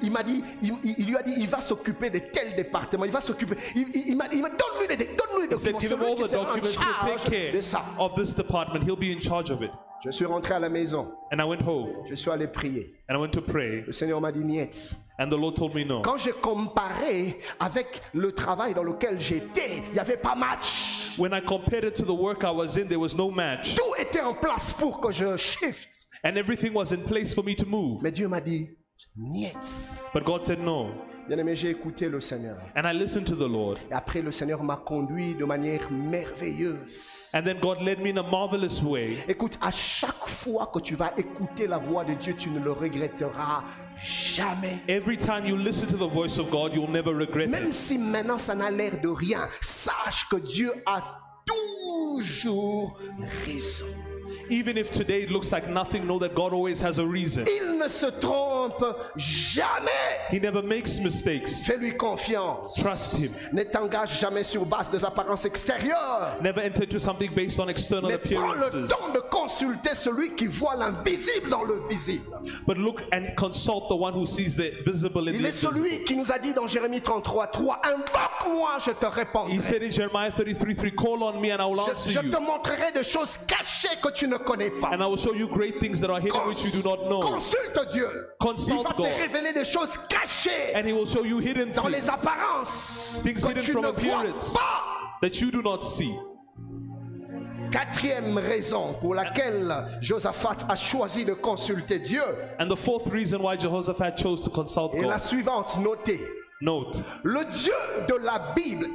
Speaker 2: Il m'a dit, il lui a dit, il va s'occuper de tel département, il va s'occuper. Il m'a donne-lui les documents.
Speaker 4: Said, give him all the documents. He'll take care
Speaker 2: de ça.
Speaker 4: of this department. He'll be in charge of it.
Speaker 2: Je suis rentré à la maison.
Speaker 4: And I went home
Speaker 2: Je suis allé prier.
Speaker 4: and I went to pray.
Speaker 2: Le Seigneur m'a dit, niet.
Speaker 4: And the Lord told me no.
Speaker 2: Quand j'ai comparé avec le travail dans lequel j'étais, il n'y avait pas match.
Speaker 4: When I compared it to the work I was in, there was no match.
Speaker 2: Tout était en place pour que je shift.
Speaker 4: And everything was in place for me to move.
Speaker 2: Mais Dieu m'a dit, niet.
Speaker 4: But God said no.
Speaker 2: Bien-aimé, j'ai écouté le Seigneur.
Speaker 4: And I listened to the Lord.
Speaker 2: Et après, le Seigneur m'a conduit de manière merveilleuse.
Speaker 4: And then God led me in a marvelous way.
Speaker 2: Écoute, à chaque fois que tu vas écouter la voix de Dieu, tu ne le regretteras jamais.
Speaker 4: Every time you listen to the voice of God, you'll never regret
Speaker 2: Même
Speaker 4: it.
Speaker 2: si maintenant ça n'a l'air de rien, sache que Dieu a toujours raison.
Speaker 4: Even if today it looks like nothing, know that God always has a reason.
Speaker 2: Il ne se trompe jamais.
Speaker 4: He never makes mistakes.
Speaker 2: Fais-lui confiance.
Speaker 4: Trust Him.
Speaker 2: Ne t'engage jamais sur base des apparences extérieures.
Speaker 4: Never enter into something based on external
Speaker 2: Mais prends le
Speaker 4: appearances.
Speaker 2: temps de consulter celui qui voit l'invisible dans le visible.
Speaker 4: But look and consult the one who sees the visible in
Speaker 2: Il
Speaker 4: the
Speaker 2: est
Speaker 4: invisible.
Speaker 2: celui qui nous a dit dans Jérémie 33:3, invoque-moi, je te
Speaker 4: He
Speaker 2: répondrai.
Speaker 4: said in Jeremiah 33:3, call on me and I will answer
Speaker 2: Je
Speaker 4: you.
Speaker 2: te montrerai des choses cachées que tu ne connais pas.
Speaker 4: And I will show you great things that are hidden which you do not know.
Speaker 2: Consulte Dieu.
Speaker 4: Consult
Speaker 2: Il va te
Speaker 4: God.
Speaker 2: révéler des choses cachées
Speaker 4: And He will show you hidden
Speaker 2: dans les
Speaker 4: things
Speaker 2: apparences
Speaker 4: Things
Speaker 2: que
Speaker 4: hidden
Speaker 2: tu
Speaker 4: from
Speaker 2: ne vois
Speaker 4: appearance.
Speaker 2: pas.
Speaker 4: that you do not see.
Speaker 2: Quatrième raison pour laquelle Josaphat a choisi de consulter Dieu
Speaker 4: And the fourth reason why Jehoshaphat chose to consult
Speaker 2: est la
Speaker 4: God.
Speaker 2: suivante, notez.
Speaker 4: Note,
Speaker 2: Le Dieu de la Bible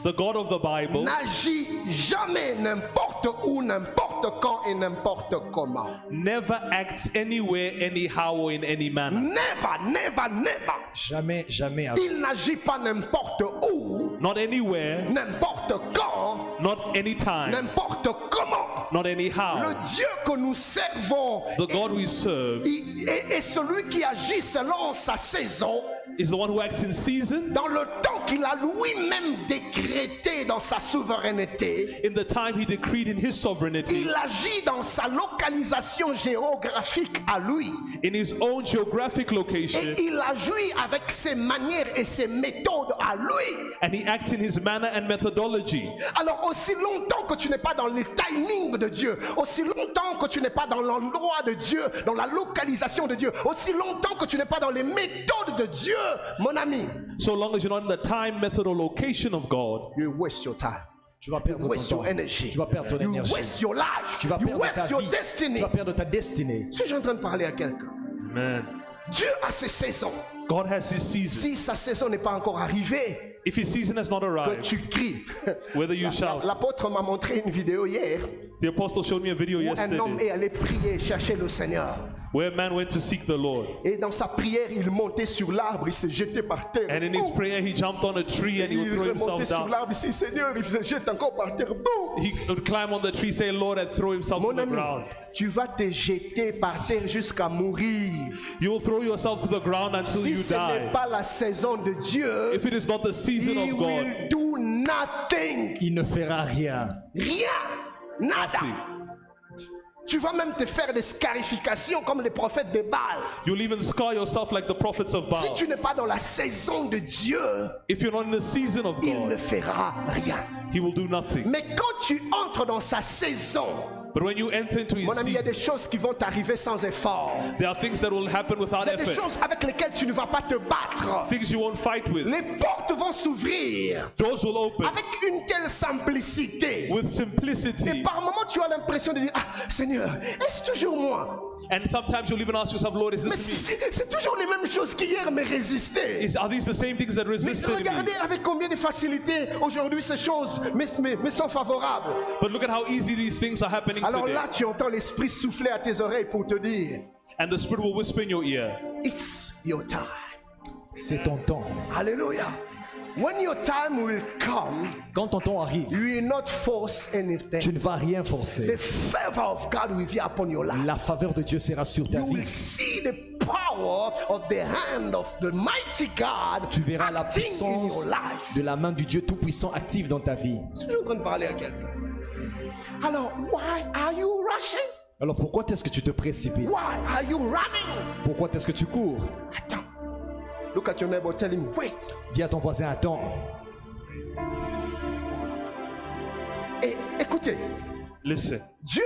Speaker 4: the God of the Bible
Speaker 2: n'agit jamais n'importe où, n'importe quand et n'importe comment.
Speaker 4: never acts anywhere, anyhow, or in any manner.
Speaker 2: Never, never, never.
Speaker 3: Jamais, jamais.
Speaker 2: Il n'agit pas n'importe où,
Speaker 4: Not anywhere,
Speaker 2: n'importe quand,
Speaker 4: not anytime,
Speaker 2: n'importe comment.
Speaker 4: not
Speaker 2: Le
Speaker 4: anyhow.
Speaker 2: Dieu que nous servons
Speaker 4: The God we serve
Speaker 2: est celui qui agit selon sa saison,
Speaker 4: is the one who acts in season,
Speaker 2: dans le temps qu'il a lui-même décrété dans sa souveraineté.
Speaker 4: in the time He decreed in His sovereignty,
Speaker 2: Il agit dans sa localisation géographique à lui.
Speaker 4: in His own geographic
Speaker 2: Et
Speaker 4: location,
Speaker 2: il agit avec ses manières et ses méthodes à lui.
Speaker 4: and He acts in His manner and methodology.
Speaker 2: Alors aussi longtemps que tu n'es pas dans le timing de Dieu, aussi longtemps que tu n'es pas dans l'endroit de Dieu, dans la localisation de Dieu, aussi longtemps que tu n'es pas dans les méthodes de Dieu, mon ami,
Speaker 4: So long as you're not in the time, method, or location of God,
Speaker 2: you waste your time.
Speaker 3: Tu vas perdre ton
Speaker 2: Waste your
Speaker 3: temps.
Speaker 2: energy.
Speaker 3: Tu vas perdre ton
Speaker 2: You
Speaker 3: énergie.
Speaker 2: waste your life.
Speaker 3: Tu vas
Speaker 2: You
Speaker 3: perdre ta
Speaker 2: waste your
Speaker 3: vie.
Speaker 2: destiny.
Speaker 3: Tu vas perdre ta destinée.
Speaker 2: Suis-je en train de parler à quelqu'un?
Speaker 4: man,
Speaker 2: Dieu a ses saisons.
Speaker 4: God has His season.
Speaker 2: Si sa saison n'est pas encore arrivée,
Speaker 4: If His season has not
Speaker 2: que
Speaker 4: arrived,
Speaker 2: tu cries.
Speaker 4: whether you shout.
Speaker 2: L'apôtre m'a montré une vidéo hier
Speaker 4: The apostle showed me a video
Speaker 2: où un homme
Speaker 4: yesterday
Speaker 2: est allé prier, chercher le Seigneur.
Speaker 4: where a man went to seek the Lord.
Speaker 2: Et dans sa prière, il montait sur l'arbre, il s'est jeté par terre.
Speaker 4: And in his
Speaker 2: Boum.
Speaker 4: prayer, he jumped on a tree and he would
Speaker 2: Il
Speaker 4: throw
Speaker 2: remontait
Speaker 4: himself
Speaker 2: sur
Speaker 4: down.
Speaker 2: l'arbre, il dit Seigneur, il se jette encore par terre. Boum.
Speaker 4: He would climb on the tree, say, Lord, and throw himself to
Speaker 2: Mon
Speaker 4: the
Speaker 2: ami,
Speaker 4: ground.
Speaker 2: tu vas te jeter par terre jusqu'à mourir.
Speaker 4: You will throw yourself to the ground until
Speaker 2: Si
Speaker 4: you
Speaker 2: ce n'est
Speaker 4: die.
Speaker 2: pas la saison de Dieu,
Speaker 4: If it is not the season
Speaker 2: he
Speaker 4: of God,
Speaker 2: will do nothing.
Speaker 3: Il ne fera rien.
Speaker 2: Rien. Nada.
Speaker 4: nothing.
Speaker 2: Tu vas même te faire des scarifications comme les prophètes de Baal.
Speaker 4: You'll even scar yourself like the prophets of
Speaker 2: Si
Speaker 4: Baal.
Speaker 2: tu n'es pas dans la saison de Dieu,
Speaker 4: If you're not in the season of
Speaker 2: il ne
Speaker 4: God,
Speaker 2: fera rien.
Speaker 4: He will do nothing.
Speaker 2: Mais quand tu entres dans sa saison,
Speaker 4: But when you enter into His
Speaker 2: mon ami, il y a des
Speaker 4: season,
Speaker 2: choses qui vont t'arriver sans effort.
Speaker 4: there are things that will happen without
Speaker 2: Il y a des
Speaker 4: effort.
Speaker 2: choses avec lesquelles tu ne vas pas te battre.
Speaker 4: Things you won't fight with.
Speaker 2: Les portes vont s'ouvrir
Speaker 4: Doors will open
Speaker 2: avec une telle simplicité.
Speaker 4: with
Speaker 2: Et
Speaker 4: simplicity.
Speaker 2: par moments, tu as l'impression de dire, ah Seigneur, est-ce toujours moi?
Speaker 4: And sometimes you'll even ask yourself, Lord, is
Speaker 2: Mais
Speaker 4: this me?
Speaker 2: c'est toujours les mêmes choses qu'hier me résistaient.
Speaker 4: Are these the same things that
Speaker 2: Mais
Speaker 4: resisted
Speaker 2: regardez
Speaker 4: me?
Speaker 2: avec combien de facilité aujourd'hui ces choses me sont favorables.
Speaker 4: But look at how easy these things are happening
Speaker 2: Alors
Speaker 4: today.
Speaker 2: là, tu entends l'esprit souffler à tes oreilles pour te dire,
Speaker 4: And the Spirit will whisper in your ear,
Speaker 2: it's your time.
Speaker 3: C'est ton temps.
Speaker 2: Hallelujah. When your time will come,
Speaker 3: Quand ton temps arrive,
Speaker 2: you will not force
Speaker 3: tu
Speaker 2: anything.
Speaker 3: ne vas rien
Speaker 2: The
Speaker 3: forcer.
Speaker 2: favor of God will be upon your life.
Speaker 3: La faveur de Dieu sera sur ta
Speaker 2: You will
Speaker 3: vie.
Speaker 2: see the power of the hand of the mighty God
Speaker 3: Tu verras la
Speaker 2: acting in your
Speaker 3: puissance
Speaker 2: life.
Speaker 3: de la main du Dieu Tout-Puissant active dans ta vie.
Speaker 2: Je suis en train de parler à quelqu'un. Alors, why are you rushing?
Speaker 3: Alors pourquoi est-ce que tu te précipites?
Speaker 2: Why are you running?
Speaker 3: Pourquoi est-ce que tu cours?
Speaker 2: Attends. Look at your neighbor, tell him, wait.
Speaker 3: Dis à ton voisin, attends.
Speaker 2: Et écoutez,
Speaker 4: Listen.
Speaker 2: Dieu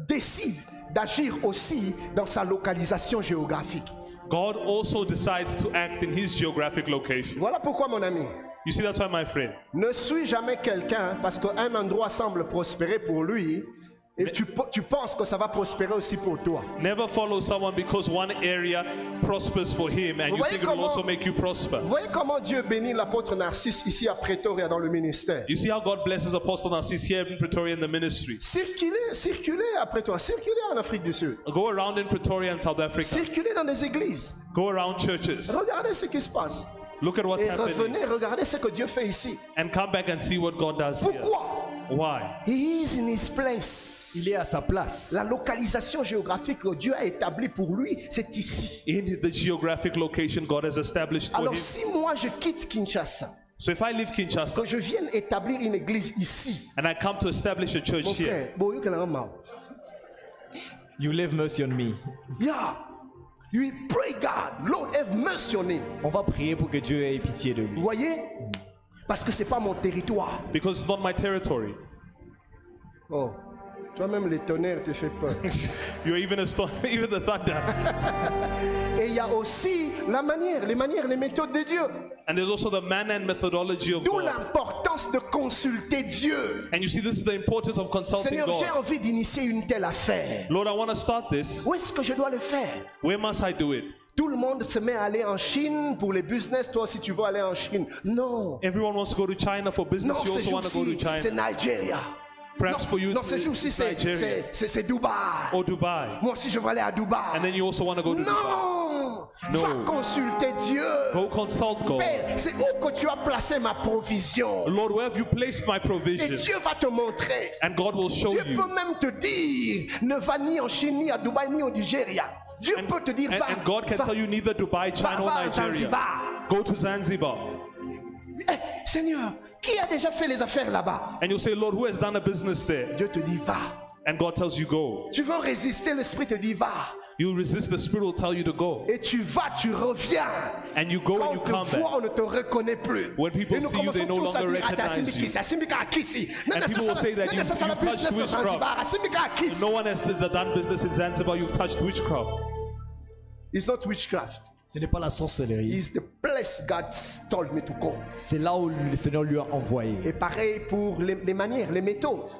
Speaker 2: décide d'agir aussi dans sa localisation géographique.
Speaker 4: God also decides to act in his geographic location.
Speaker 2: Voilà pourquoi, mon ami,
Speaker 4: You see, that's why, my friend,
Speaker 2: ne suis jamais quelqu'un parce qu'un endroit semble prospérer pour lui et tu penses que ça va prospérer aussi pour toi.
Speaker 4: never follow someone because one area prospers for him and you
Speaker 2: voyez
Speaker 4: think it will
Speaker 2: comment-
Speaker 4: also make you prosper.
Speaker 2: Vous voyez comment Dieu bénit l'apôtre Narcisse ici à Pretoria dans le ministère.
Speaker 4: You see how God blesses Apostle Narcissus here in Pretoria in the ministry.
Speaker 2: Circulez à Pretoria, circulez en Afrique du Sud,
Speaker 4: Go around in Pretoria and South Africa.
Speaker 2: circulez dans des églises,
Speaker 4: Go around churches.
Speaker 2: regardez ce qui se passe
Speaker 4: Look at what's
Speaker 2: et
Speaker 4: happening.
Speaker 2: revenez, regardez ce que Dieu fait ici.
Speaker 4: And come back and see what God does here.
Speaker 2: Pourquoi?
Speaker 4: Why?
Speaker 2: He is in his place.
Speaker 3: Il est à sa place.
Speaker 2: La localisation géographique que Dieu a établie pour lui, c'est ici.
Speaker 4: In the geographic location God has established for
Speaker 2: Alors
Speaker 4: him.
Speaker 2: si moi je quitte Kinshasa,
Speaker 4: So if I leave Kinshasa
Speaker 2: que je vienne établir une église ici,
Speaker 4: and I come to establish a church
Speaker 2: mon
Speaker 4: here,
Speaker 2: frère, bon, you can remember.
Speaker 3: You live mercy on me.
Speaker 2: Yeah, you pray God, Lord have mercy on him.
Speaker 3: On va prier pour que Dieu ait pitié de
Speaker 2: Vous
Speaker 3: lui.
Speaker 2: voyez? Parce que c'est pas mon territoire.
Speaker 4: because it's not my territory.
Speaker 2: Oh, toi-même les tonnerres te fait peur.
Speaker 4: You're even a storm, even the thunder.
Speaker 2: Et il y a aussi la manière, les méthodes de Dieu.
Speaker 4: And there's also the manner and methodology of
Speaker 2: D'où
Speaker 4: God.
Speaker 2: l'importance de consulter Dieu.
Speaker 4: And you see, this is the importance of consulting
Speaker 2: Seigneur, j'ai
Speaker 4: God.
Speaker 2: envie d'initier une telle affaire.
Speaker 4: Lord, I want to start this.
Speaker 2: Où est-ce que je dois le faire?
Speaker 4: Where must I do it?
Speaker 2: Tout le monde se met à aller en Chine pour les business. Toi aussi, tu veux aller en Chine? Non.
Speaker 4: Everyone wants to go to China for
Speaker 2: Non,
Speaker 4: business. You
Speaker 2: ces
Speaker 4: also want to go to
Speaker 2: jours-ci, c'est
Speaker 4: China.
Speaker 2: Nigeria.
Speaker 4: Perhaps
Speaker 2: non,
Speaker 4: for you,
Speaker 2: non, ces
Speaker 4: it's
Speaker 2: jours-ci,
Speaker 4: Nigeria
Speaker 2: c'est Dubaï.
Speaker 4: or Dubai.
Speaker 2: Moi aussi, je veux aller à Dubaï.
Speaker 4: And then you also want to go to Dubai.
Speaker 2: Non!
Speaker 4: No.
Speaker 2: Va consulter Dieu.
Speaker 4: Go consult God.
Speaker 2: Père, c'est où que tu as placé ma provision.
Speaker 4: Lord, where have you placed my
Speaker 2: Et
Speaker 4: provision?
Speaker 2: Dieu va te montrer.
Speaker 4: And God will show
Speaker 2: Dieu
Speaker 4: you.
Speaker 2: peut même te dire, ne va ni en Chine, ni à Dubaï, ni au Nigeria. Dieu peut te dire, va.
Speaker 4: And God can
Speaker 2: va,
Speaker 4: tell you neither Dubai, China, or
Speaker 2: va à
Speaker 4: Nigeria.
Speaker 2: Zanzibar.
Speaker 4: Go to Zanzibar.
Speaker 2: Eh, Seigneur, qui a déjà fait les affaires là-bas?
Speaker 4: And you'll say, Lord, who has done a business there?
Speaker 2: Dieu te dit, va.
Speaker 4: And God tells you, go.
Speaker 2: Tu veux résister, l'Esprit te dit, va.
Speaker 4: You resist, the Spirit will tell you to go.
Speaker 2: Et tu vas, tu reviens.
Speaker 4: And you go
Speaker 2: Quand
Speaker 4: and
Speaker 2: on
Speaker 4: you
Speaker 2: te
Speaker 4: come
Speaker 2: voit,
Speaker 4: back.
Speaker 2: on ne te reconnaît plus.
Speaker 4: When people
Speaker 2: Et nous
Speaker 4: see you, they
Speaker 2: commençons
Speaker 4: no
Speaker 2: tous à
Speaker 4: longer
Speaker 2: dire,
Speaker 4: recognize
Speaker 2: Asimika,
Speaker 4: you.
Speaker 2: Asimika à Kisi.
Speaker 4: And people will say that you've touched witchcraft.
Speaker 2: Asimika à Kisi.
Speaker 4: No one has done business in Zanzibar. You've touched witchcraft.
Speaker 2: It's not witchcraft.
Speaker 3: Ce n'est pas la sorcellerie.
Speaker 2: It's the place God told me to go.
Speaker 3: C'est là où le Seigneur lui a envoyé.
Speaker 2: Et pareil pour les manières, les méthodes.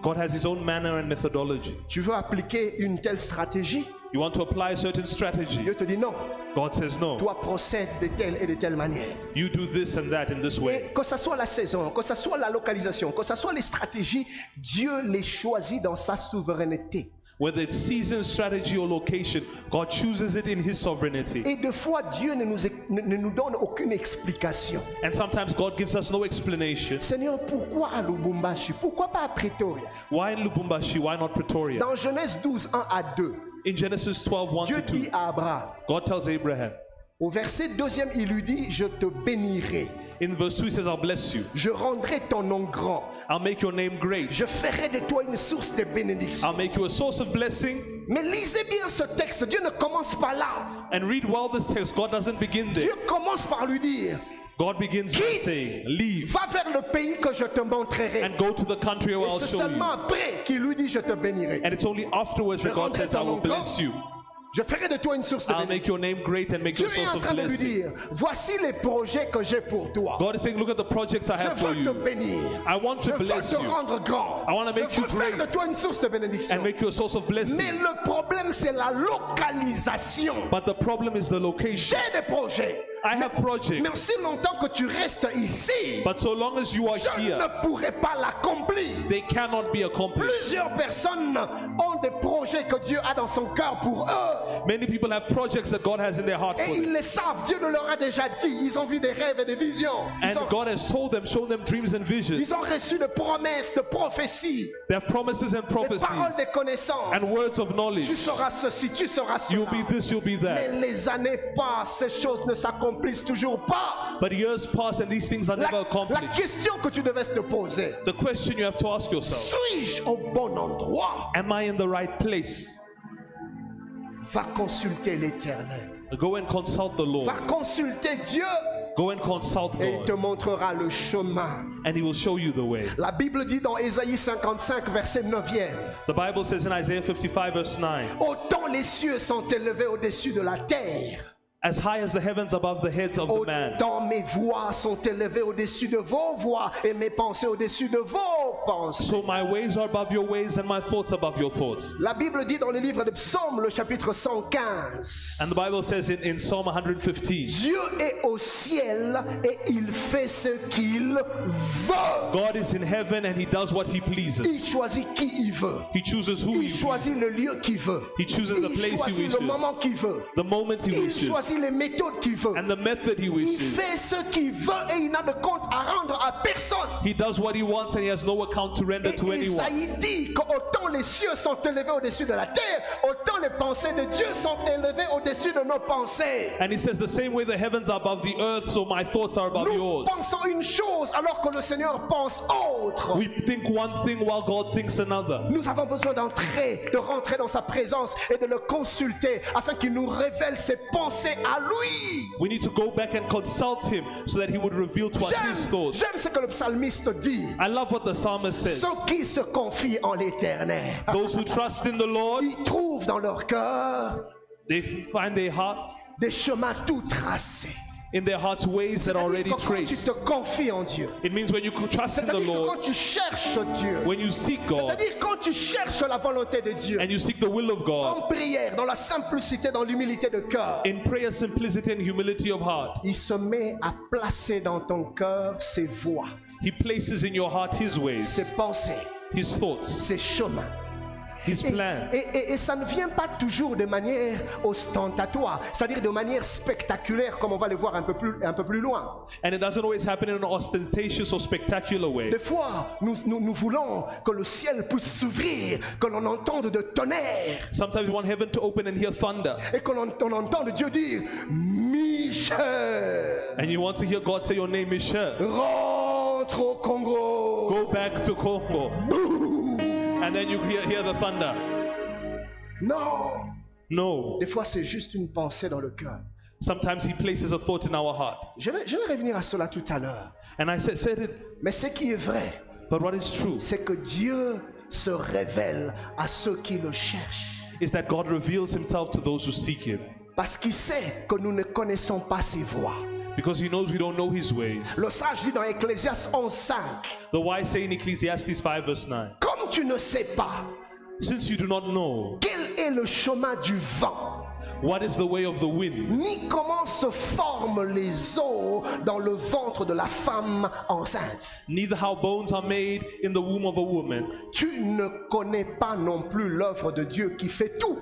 Speaker 4: God has his own manner and methodology.
Speaker 2: Tu veux appliquer une telle stratégie?
Speaker 4: You want to apply a certain strategy.
Speaker 2: Dieu te dit non.
Speaker 4: God says no.
Speaker 2: Toi procède de telle et de telle manière.
Speaker 4: You do this and that in this way.
Speaker 2: Et que ce soit la saison, que ce soit la localisation, que ce soit les stratégies, Dieu les choisit dans sa souveraineté.
Speaker 4: Whether it's season, strategy, or location, God chooses it in his sovereignty.
Speaker 2: Et des fois, Dieu ne nous donne aucune explication.
Speaker 4: And sometimes God gives us no explanation.
Speaker 2: Seigneur, pourquoi à Lubumbashi? Pourquoi pas à Pretoria?
Speaker 4: Why in Lubumbashi? Why not Pretoria?
Speaker 2: Dans Genèse 12, 1 à 2,
Speaker 4: In Genesis 12, 1
Speaker 2: Dieu
Speaker 4: to
Speaker 2: dit
Speaker 4: 2,
Speaker 2: à Abraham,
Speaker 4: God tells Abraham.
Speaker 2: au verset 2e, il lui dit, je te bénirai,
Speaker 4: In verse 2, he says, I'll bless you.
Speaker 2: je rendrai ton nom grand,
Speaker 4: I'll make your name great.
Speaker 2: je ferai de toi une source de bénédiction.
Speaker 4: I'll make you a source of blessing.
Speaker 2: Mais lisez bien ce texte, Dieu ne commence pas là.
Speaker 4: And read well this text. God doesn't begin there.
Speaker 2: Dieu commence par lui dire,
Speaker 4: God begins by
Speaker 2: quitte,
Speaker 4: saying, leave
Speaker 2: va vers le pays que je te montrerai.
Speaker 4: and go to the country where
Speaker 2: Et
Speaker 4: I'll
Speaker 2: c'est
Speaker 4: show you.
Speaker 2: seulement après qu'il lui dit, je te bénirai.
Speaker 4: And it's only afterwards that God says, I will bless you.
Speaker 2: Je ferai de toi une source de
Speaker 4: I'll make
Speaker 2: bénédiction.
Speaker 4: your name great and make you
Speaker 2: Dieu
Speaker 4: a
Speaker 2: est
Speaker 4: source
Speaker 2: en
Speaker 4: of
Speaker 2: train de lui
Speaker 4: blessing.
Speaker 2: dire, voici les projets que j'ai pour toi.
Speaker 4: God is saying, look at the projects I
Speaker 2: Je
Speaker 4: have for
Speaker 2: veux te
Speaker 4: you.
Speaker 2: bénir.
Speaker 4: I want
Speaker 2: Je
Speaker 4: to
Speaker 2: veux
Speaker 4: bless
Speaker 2: te
Speaker 4: you
Speaker 2: rendre grand.
Speaker 4: I want to make
Speaker 2: Je
Speaker 4: you
Speaker 2: veux faire
Speaker 4: great
Speaker 2: de toi une source de bénédiction.
Speaker 4: and make you a source of
Speaker 2: Mais
Speaker 4: blessing.
Speaker 2: le problème, c'est la localisation.
Speaker 4: But the problem is the location.
Speaker 2: J'ai des projets.
Speaker 4: I have projects,
Speaker 2: Mais aussi longtemps que tu restes ici,
Speaker 4: but so long as you are
Speaker 2: je
Speaker 4: here,
Speaker 2: ne pourrai pas l'accomplir.
Speaker 4: they cannot be accomplished.
Speaker 2: Plusieurs personnes ont des projets que Dieu a dans son cœur pour eux.
Speaker 4: Many people have projects that God has in their heart
Speaker 2: Et
Speaker 4: for
Speaker 2: ils
Speaker 4: them.
Speaker 2: le savent, Dieu le leur a déjà dit. Ils ont vu des rêves et des visions.
Speaker 4: And God has told them, shown them dreams and visions.
Speaker 2: Ils ont reçu de promesses, de prophéties,
Speaker 4: They have promises and
Speaker 2: des paroles
Speaker 4: prophecies
Speaker 2: de connaissance.
Speaker 4: and words of
Speaker 2: Tu
Speaker 4: knowledge.
Speaker 2: seras ceci, tu seras cela.
Speaker 4: You'll be this, you'll be
Speaker 2: Mais
Speaker 4: that.
Speaker 2: les années passent, ces choses ne s'accomplissent toujours pas.
Speaker 4: But years pass and these things are never
Speaker 2: La
Speaker 4: accomplished.
Speaker 2: question que tu devais te poser,
Speaker 4: The question you have to ask yourself,
Speaker 2: suis-je au bon endroit?
Speaker 4: am I in the right place?
Speaker 2: Va consulter l'Éternel.
Speaker 4: Go and consult the Lord.
Speaker 2: Va consulter Dieu
Speaker 4: Go and consult
Speaker 2: et il te
Speaker 4: God,
Speaker 2: montrera le chemin.
Speaker 4: and He will show you the way.
Speaker 2: La Bible dit dans Ésaïe 55, verset 9e,
Speaker 4: The Bible says in Isaiah 55 verse 9,
Speaker 2: autant les cieux sont élevés au-dessus de la terre,
Speaker 4: as high as the heavens above the heads of the man,
Speaker 2: autant mes voix sont élevées au-dessus de vos voix et mes pensées au-dessus de vos pensées.
Speaker 4: so my ways are above your ways and my thoughts above your thoughts.
Speaker 2: La Bible dit dans le livre de Psaumes, le chapitre 115,
Speaker 4: And the Bible says in Psalm 115,
Speaker 2: Dieu est au ciel et il fait ce qu'il veut.
Speaker 4: God is in heaven and He does what He pleases.
Speaker 2: Il choisit qui il veut.
Speaker 4: He chooses who
Speaker 2: Il
Speaker 4: He
Speaker 2: choisit le lieu qu'il veut.
Speaker 4: He chooses the
Speaker 2: Il
Speaker 4: place He
Speaker 2: choisit
Speaker 4: wishes,
Speaker 2: le moment qu'il veut.
Speaker 4: the moment He
Speaker 2: Il
Speaker 4: wishes,
Speaker 2: choisit les méthodes qu'il veut.
Speaker 4: and the method He
Speaker 2: Il
Speaker 4: wishes.
Speaker 2: fait ce qu'il veut et il n'a de compte à rendre à personne.
Speaker 4: He does what He wants and He has no account to render
Speaker 2: Et
Speaker 4: to anyone.
Speaker 2: Isaïe dit qu'autant les cieux sont élevés au-dessus de la terre, autant les pensées de Dieu sont élevées au-dessus de nos pensées.
Speaker 4: And He says the same way the heavens are above the earth, so my thoughts are above
Speaker 2: Nous
Speaker 4: yours.
Speaker 2: pensons une chose alors que le Seigneur pense autre.
Speaker 4: We think one thing while God thinks another.
Speaker 2: Nous avons besoin de rentrer dans sa présence et de le consulter afin qu'il nous révèle ses pensées à lui.
Speaker 4: We need to go back and consult Him so that He would reveal to us His thoughts.
Speaker 2: J'aime ce que le psalmiste dit.
Speaker 4: I love what the psalmist says.
Speaker 2: Ceux qui se confient en l'Éternel,
Speaker 4: Those who trust in the Lord,
Speaker 2: ils trouvent dans leur cœur
Speaker 4: they find their hearts,
Speaker 2: des chemins tout tracés.
Speaker 4: in their hearts ways that are
Speaker 2: C'est-à-dire
Speaker 4: already
Speaker 2: que quand tu
Speaker 4: traced.
Speaker 2: te confies en Dieu,
Speaker 4: It means when you trust in the
Speaker 2: c'est-à-dire que
Speaker 4: Lord,
Speaker 2: quand tu cherches Dieu,
Speaker 4: when you seek God,
Speaker 2: c'est-à-dire quand tu cherches la volonté de Dieu,
Speaker 4: and you seek the will of God,
Speaker 2: en prière, dans la simplicité, dans l'humilité de cœur,
Speaker 4: in prayer, simplicity, and humility of heart,
Speaker 2: il se met à placer dans ton cœur ses voies,
Speaker 4: He places in your heart His ways,
Speaker 2: ses pensées,
Speaker 4: His thoughts,
Speaker 2: ses chemins.
Speaker 4: His plans.
Speaker 2: Et ça ne vient pas toujours de manière ostentatoire, c'est-à-dire de manière spectaculaire, comme on va le voir un peu plus loin.
Speaker 4: And it doesn't always happen in an ostentatious or spectacular way.
Speaker 2: Des fois, nous voulons que le ciel puisse s'ouvrir, que l'on entende de tonnerre
Speaker 4: Sometimes we want heaven to open and hear thunder.
Speaker 2: et que l'on entende Dieu dire Michel,
Speaker 4: And you want to hear God say your name is Cher.
Speaker 2: rentre au Congo.
Speaker 4: Go back to Congo. And then you hear the thunder.
Speaker 2: Non,
Speaker 4: No.
Speaker 2: des fois c'est juste une pensée dans le cœur.
Speaker 4: Sometimes He places a thought in our heart.
Speaker 2: Je vais revenir à cela tout à l'heure.
Speaker 4: And I said it,
Speaker 2: Mais ce qui est vrai,
Speaker 4: but what is true
Speaker 2: c'est que Dieu se révèle à ceux qui le cherchent.
Speaker 4: is that God reveals Himself to those who seek Him.
Speaker 2: Parce qu'il sait que nous ne connaissons pas ses voies.
Speaker 4: Because He knows we don't know His ways.
Speaker 2: Le sage dit dans Ecclésiaste 11:5,
Speaker 4: The wise say in Ecclesiastes 5 verse 9,
Speaker 2: comme tu ne sais pas
Speaker 4: since you do not know
Speaker 2: quel est le chemin du vent,
Speaker 4: what is the way of the wind,
Speaker 2: ni comment se forment les os dans le ventre de la femme enceinte,
Speaker 4: neither how bones are made in the womb of a woman,
Speaker 2: tu ne connais pas non plus l'œuvre de Dieu qui fait tout.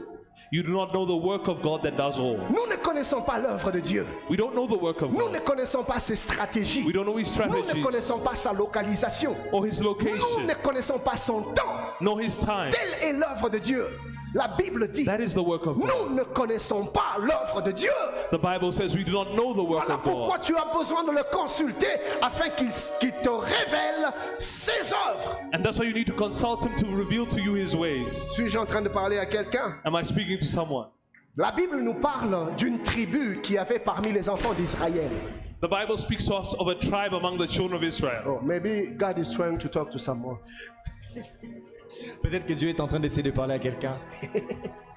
Speaker 4: you do not know the work of God that does all.
Speaker 2: Nous ne connaissons pas l'œuvre de Dieu.
Speaker 4: We don't know the work of
Speaker 2: Nous ne
Speaker 4: God.
Speaker 2: connaissons pas ses stratégies.
Speaker 4: We don't know His
Speaker 2: Nous ne
Speaker 4: strategies
Speaker 2: connaissons pas sa localisation.
Speaker 4: or His
Speaker 2: Nous
Speaker 4: location,
Speaker 2: ne connaissons pas son temps.
Speaker 4: nor His time.
Speaker 2: Telle est l'œuvre de Dieu. La Bible dit,
Speaker 4: That is the work of God.
Speaker 2: nous ne connaissons pas l'œuvre de Dieu.
Speaker 4: The Bible says we do not know the work
Speaker 2: Voilà
Speaker 4: of
Speaker 2: pourquoi
Speaker 4: God.
Speaker 2: tu as besoin de le consulter afin qu'il te révèle ses œuvres.
Speaker 4: And that's why you need to consult Him to reveal to you His ways.
Speaker 2: Suis-je en train de parler à quelqu'un?
Speaker 4: Am I speaking to someone?
Speaker 2: La Bible nous parle d'une tribu qui avait parmi les enfants d'Israël.
Speaker 4: The Bible speaks to us of a tribe among the children of Israel.
Speaker 2: Oh, maybe God is trying to talk to someone.
Speaker 3: Peut-être que Dieu est en train d'essayer de parler à quelqu'un.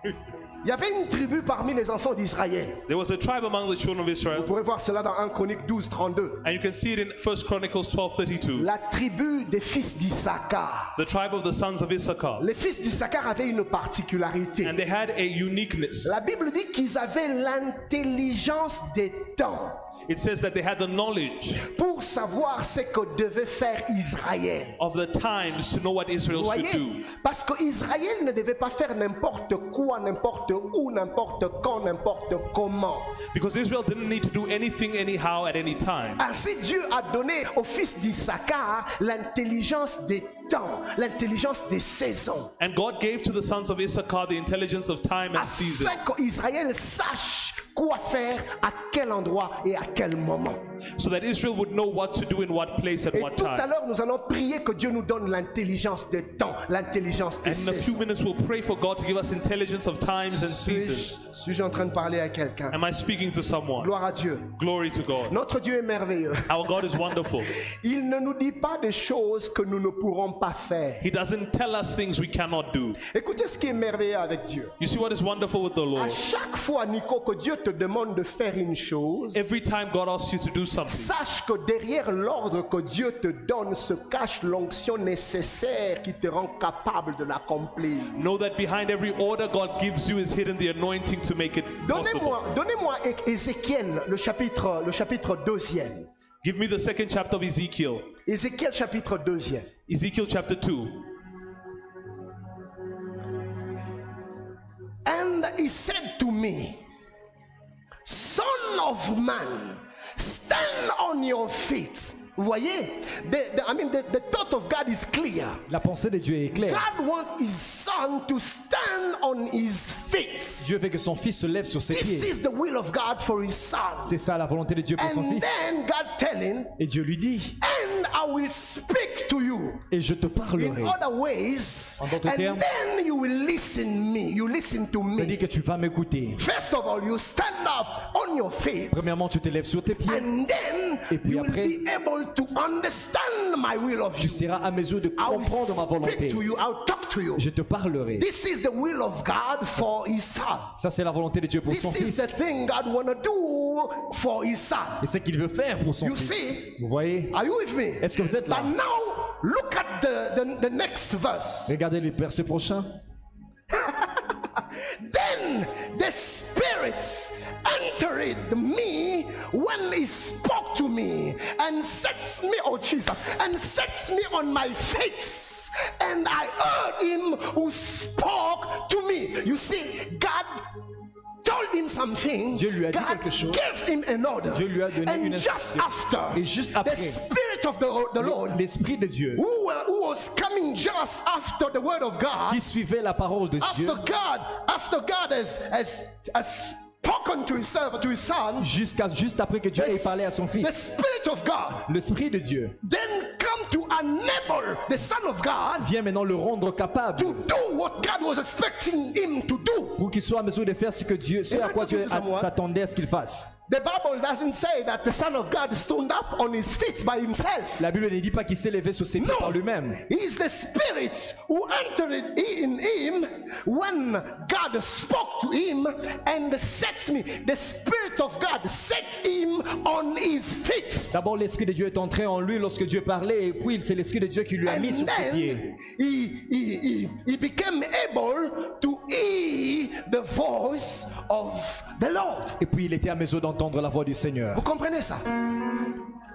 Speaker 2: Il y avait une tribu parmi les enfants d'Israël.
Speaker 4: There was a tribe among the children of
Speaker 2: Vous
Speaker 4: Israel,
Speaker 2: pourrez voir cela dans 1 Chronique 12, 32.
Speaker 4: and you can see it in 1 Chronicles 12:32.
Speaker 2: La tribu des fils d'Issachar.
Speaker 4: The tribe of the sons of Issachar.
Speaker 2: Les fils d'Issachar avaient une particularité.
Speaker 4: And they had a uniqueness.
Speaker 2: La Bible dit qu'ils avaient l'intelligence des temps
Speaker 4: It says that they had the knowledge
Speaker 2: pour savoir ce que devait faire Israël.
Speaker 4: of the times to know what Israel
Speaker 2: Vous
Speaker 4: should
Speaker 2: voyez?
Speaker 4: do.
Speaker 2: Parce qu'Israël ne devait pas faire n'importe quoi, n'importe où, n'importe quand, n'importe comment.
Speaker 4: Because Israel didn't need to do anything anyhow at any time.
Speaker 2: Ainsi Dieu a donné aux fils d'Issachar l'intelligence des temps, l'intelligence des saisons,
Speaker 4: And God gave to the sons of Issachar the intelligence of time and seasons,
Speaker 2: afin qu'Israël sache quoi faire, à quel endroit et à quel moment.
Speaker 4: so that Israel would know what to do in what place at
Speaker 2: Et
Speaker 4: what
Speaker 2: tout à
Speaker 4: time.
Speaker 2: l'heure, nous allons prier que Dieu nous donne l'intelligence des temps, l'intelligence des
Speaker 4: And in a few
Speaker 2: saisons.
Speaker 4: minutes, we'll pray for God to give us intelligence of times and seasons.
Speaker 2: Suis-je en train de parler à quelqu'un?
Speaker 4: Am I speaking to someone?
Speaker 2: Gloire à Dieu.
Speaker 4: Glory to God.
Speaker 2: Notre Dieu est merveilleux.
Speaker 4: Our God is wonderful.
Speaker 2: Il ne nous dit pas des choses que nous ne pourrons pas faire.
Speaker 4: He doesn't tell us things we cannot do.
Speaker 2: Écoutez ce qui est merveilleux avec Dieu.
Speaker 4: You see what is wonderful with the
Speaker 2: À
Speaker 4: Lord?
Speaker 2: chaque fois, Nico, que Dieu te demande de faire une chose,
Speaker 4: Every time God asks you to do something,
Speaker 2: sache que derrière l'ordre que Dieu te donne se cache l'onction nécessaire qui te rend capable de l'accomplir.
Speaker 4: know that behind every order God gives you is hidden the anointing to make it possible.
Speaker 2: Donnez-moi Ézéchiel, le chapitre 2e.
Speaker 4: Give me the second chapter of Ezekiel.
Speaker 2: Ézéchiel chapitre 2e.
Speaker 4: Ezekiel chapter 2.
Speaker 2: And he said to me, Son of man, stand on your feet. Vous voyez, the thought of God is clear.
Speaker 3: La pensée de Dieu est claire.
Speaker 2: God wants his son to stand on his feet.
Speaker 3: Dieu veut que son fils se lève sur ses
Speaker 2: This
Speaker 3: pieds.
Speaker 2: is the will of God for his son.
Speaker 3: C'est ça la volonté de Dieu pour son
Speaker 2: And
Speaker 3: fils.
Speaker 2: then God telling,
Speaker 3: Et Dieu lui dit,
Speaker 2: and I will speak to you
Speaker 3: et je te
Speaker 2: in
Speaker 3: parlerai.
Speaker 2: other ways,
Speaker 3: En d'autres
Speaker 2: and
Speaker 3: termes,
Speaker 2: then you will listen me. You listen to
Speaker 3: Ça dit
Speaker 2: me.
Speaker 3: que tu vas m'écouter.
Speaker 2: First of all, you stand up on your feet.
Speaker 3: Premièrement, tu te lèves sur tes pieds.
Speaker 2: And then
Speaker 3: Et puis
Speaker 2: you will
Speaker 3: après,
Speaker 2: be able to understand my will of
Speaker 3: Tu
Speaker 2: you.
Speaker 3: seras à mesure de
Speaker 2: I will
Speaker 3: comprendre ma
Speaker 2: speak
Speaker 3: volonté.
Speaker 2: to you. I'll talk to you.
Speaker 3: Je te parlerai.
Speaker 2: This is the will of God for his son.
Speaker 3: Ça, c'est la volonté de Dieu pour
Speaker 2: This
Speaker 3: son
Speaker 2: is the
Speaker 3: fils.
Speaker 2: thing God want to do for his son.
Speaker 3: Et ce qu'il veut faire pour son
Speaker 2: You
Speaker 3: fils.
Speaker 2: see?
Speaker 3: Vous voyez?
Speaker 2: Are you with me?
Speaker 3: Est-ce que vous êtes là?
Speaker 2: But now, look at the next verse.
Speaker 3: Regardez le verset prochain.
Speaker 2: Then the spirits entered me when he spoke to me and sets me, oh Jesus, and sets me on my face. And I heard him who spoke to me. You see, God told him something.
Speaker 3: Dieu lui a dit
Speaker 2: God
Speaker 3: quelque chose.
Speaker 2: gave him an order.
Speaker 3: Dieu lui a donné
Speaker 2: And
Speaker 3: une
Speaker 2: just
Speaker 3: instruction.
Speaker 2: after,
Speaker 3: Et juste
Speaker 2: the
Speaker 3: après,
Speaker 2: spirit of the Lord,
Speaker 3: l'Esprit de Dieu
Speaker 2: who was coming just after the word of God,
Speaker 3: qui suivait la parole de Dieu,
Speaker 2: after God has spoken to his servant, to his son,
Speaker 3: juste après que Dieu ait parlé à son
Speaker 2: the
Speaker 3: fils,
Speaker 2: Spirit of God
Speaker 3: l'Esprit de Dieu
Speaker 2: then come to enable the Son of God
Speaker 3: vient maintenant le rendre capable
Speaker 2: to do what God was expecting him to do.
Speaker 3: pour qu'il soit en mesure de faire ce à quoi Dieu s'attendait à ce qu'il fasse.
Speaker 2: The Bible doesn't say that the Son of God stood up on his feet by himself.
Speaker 3: La Bible ne dit pas qu'il s'est levé sur ses pieds par lui-même.
Speaker 2: He's the Spirit who entered in him when God spoke to him and set me. The Spirit of God set him on his feet.
Speaker 3: D'abord, l'Esprit de Dieu est entré en lui lorsque Dieu parlait, et puis c'est l'Esprit de Dieu qui lui a mis sur ses pieds.
Speaker 2: He became able to hear the voice of the Lord.
Speaker 3: Et puis il était à mesure d'entendre la voix du Seigneur.
Speaker 2: Vous comprenez ça?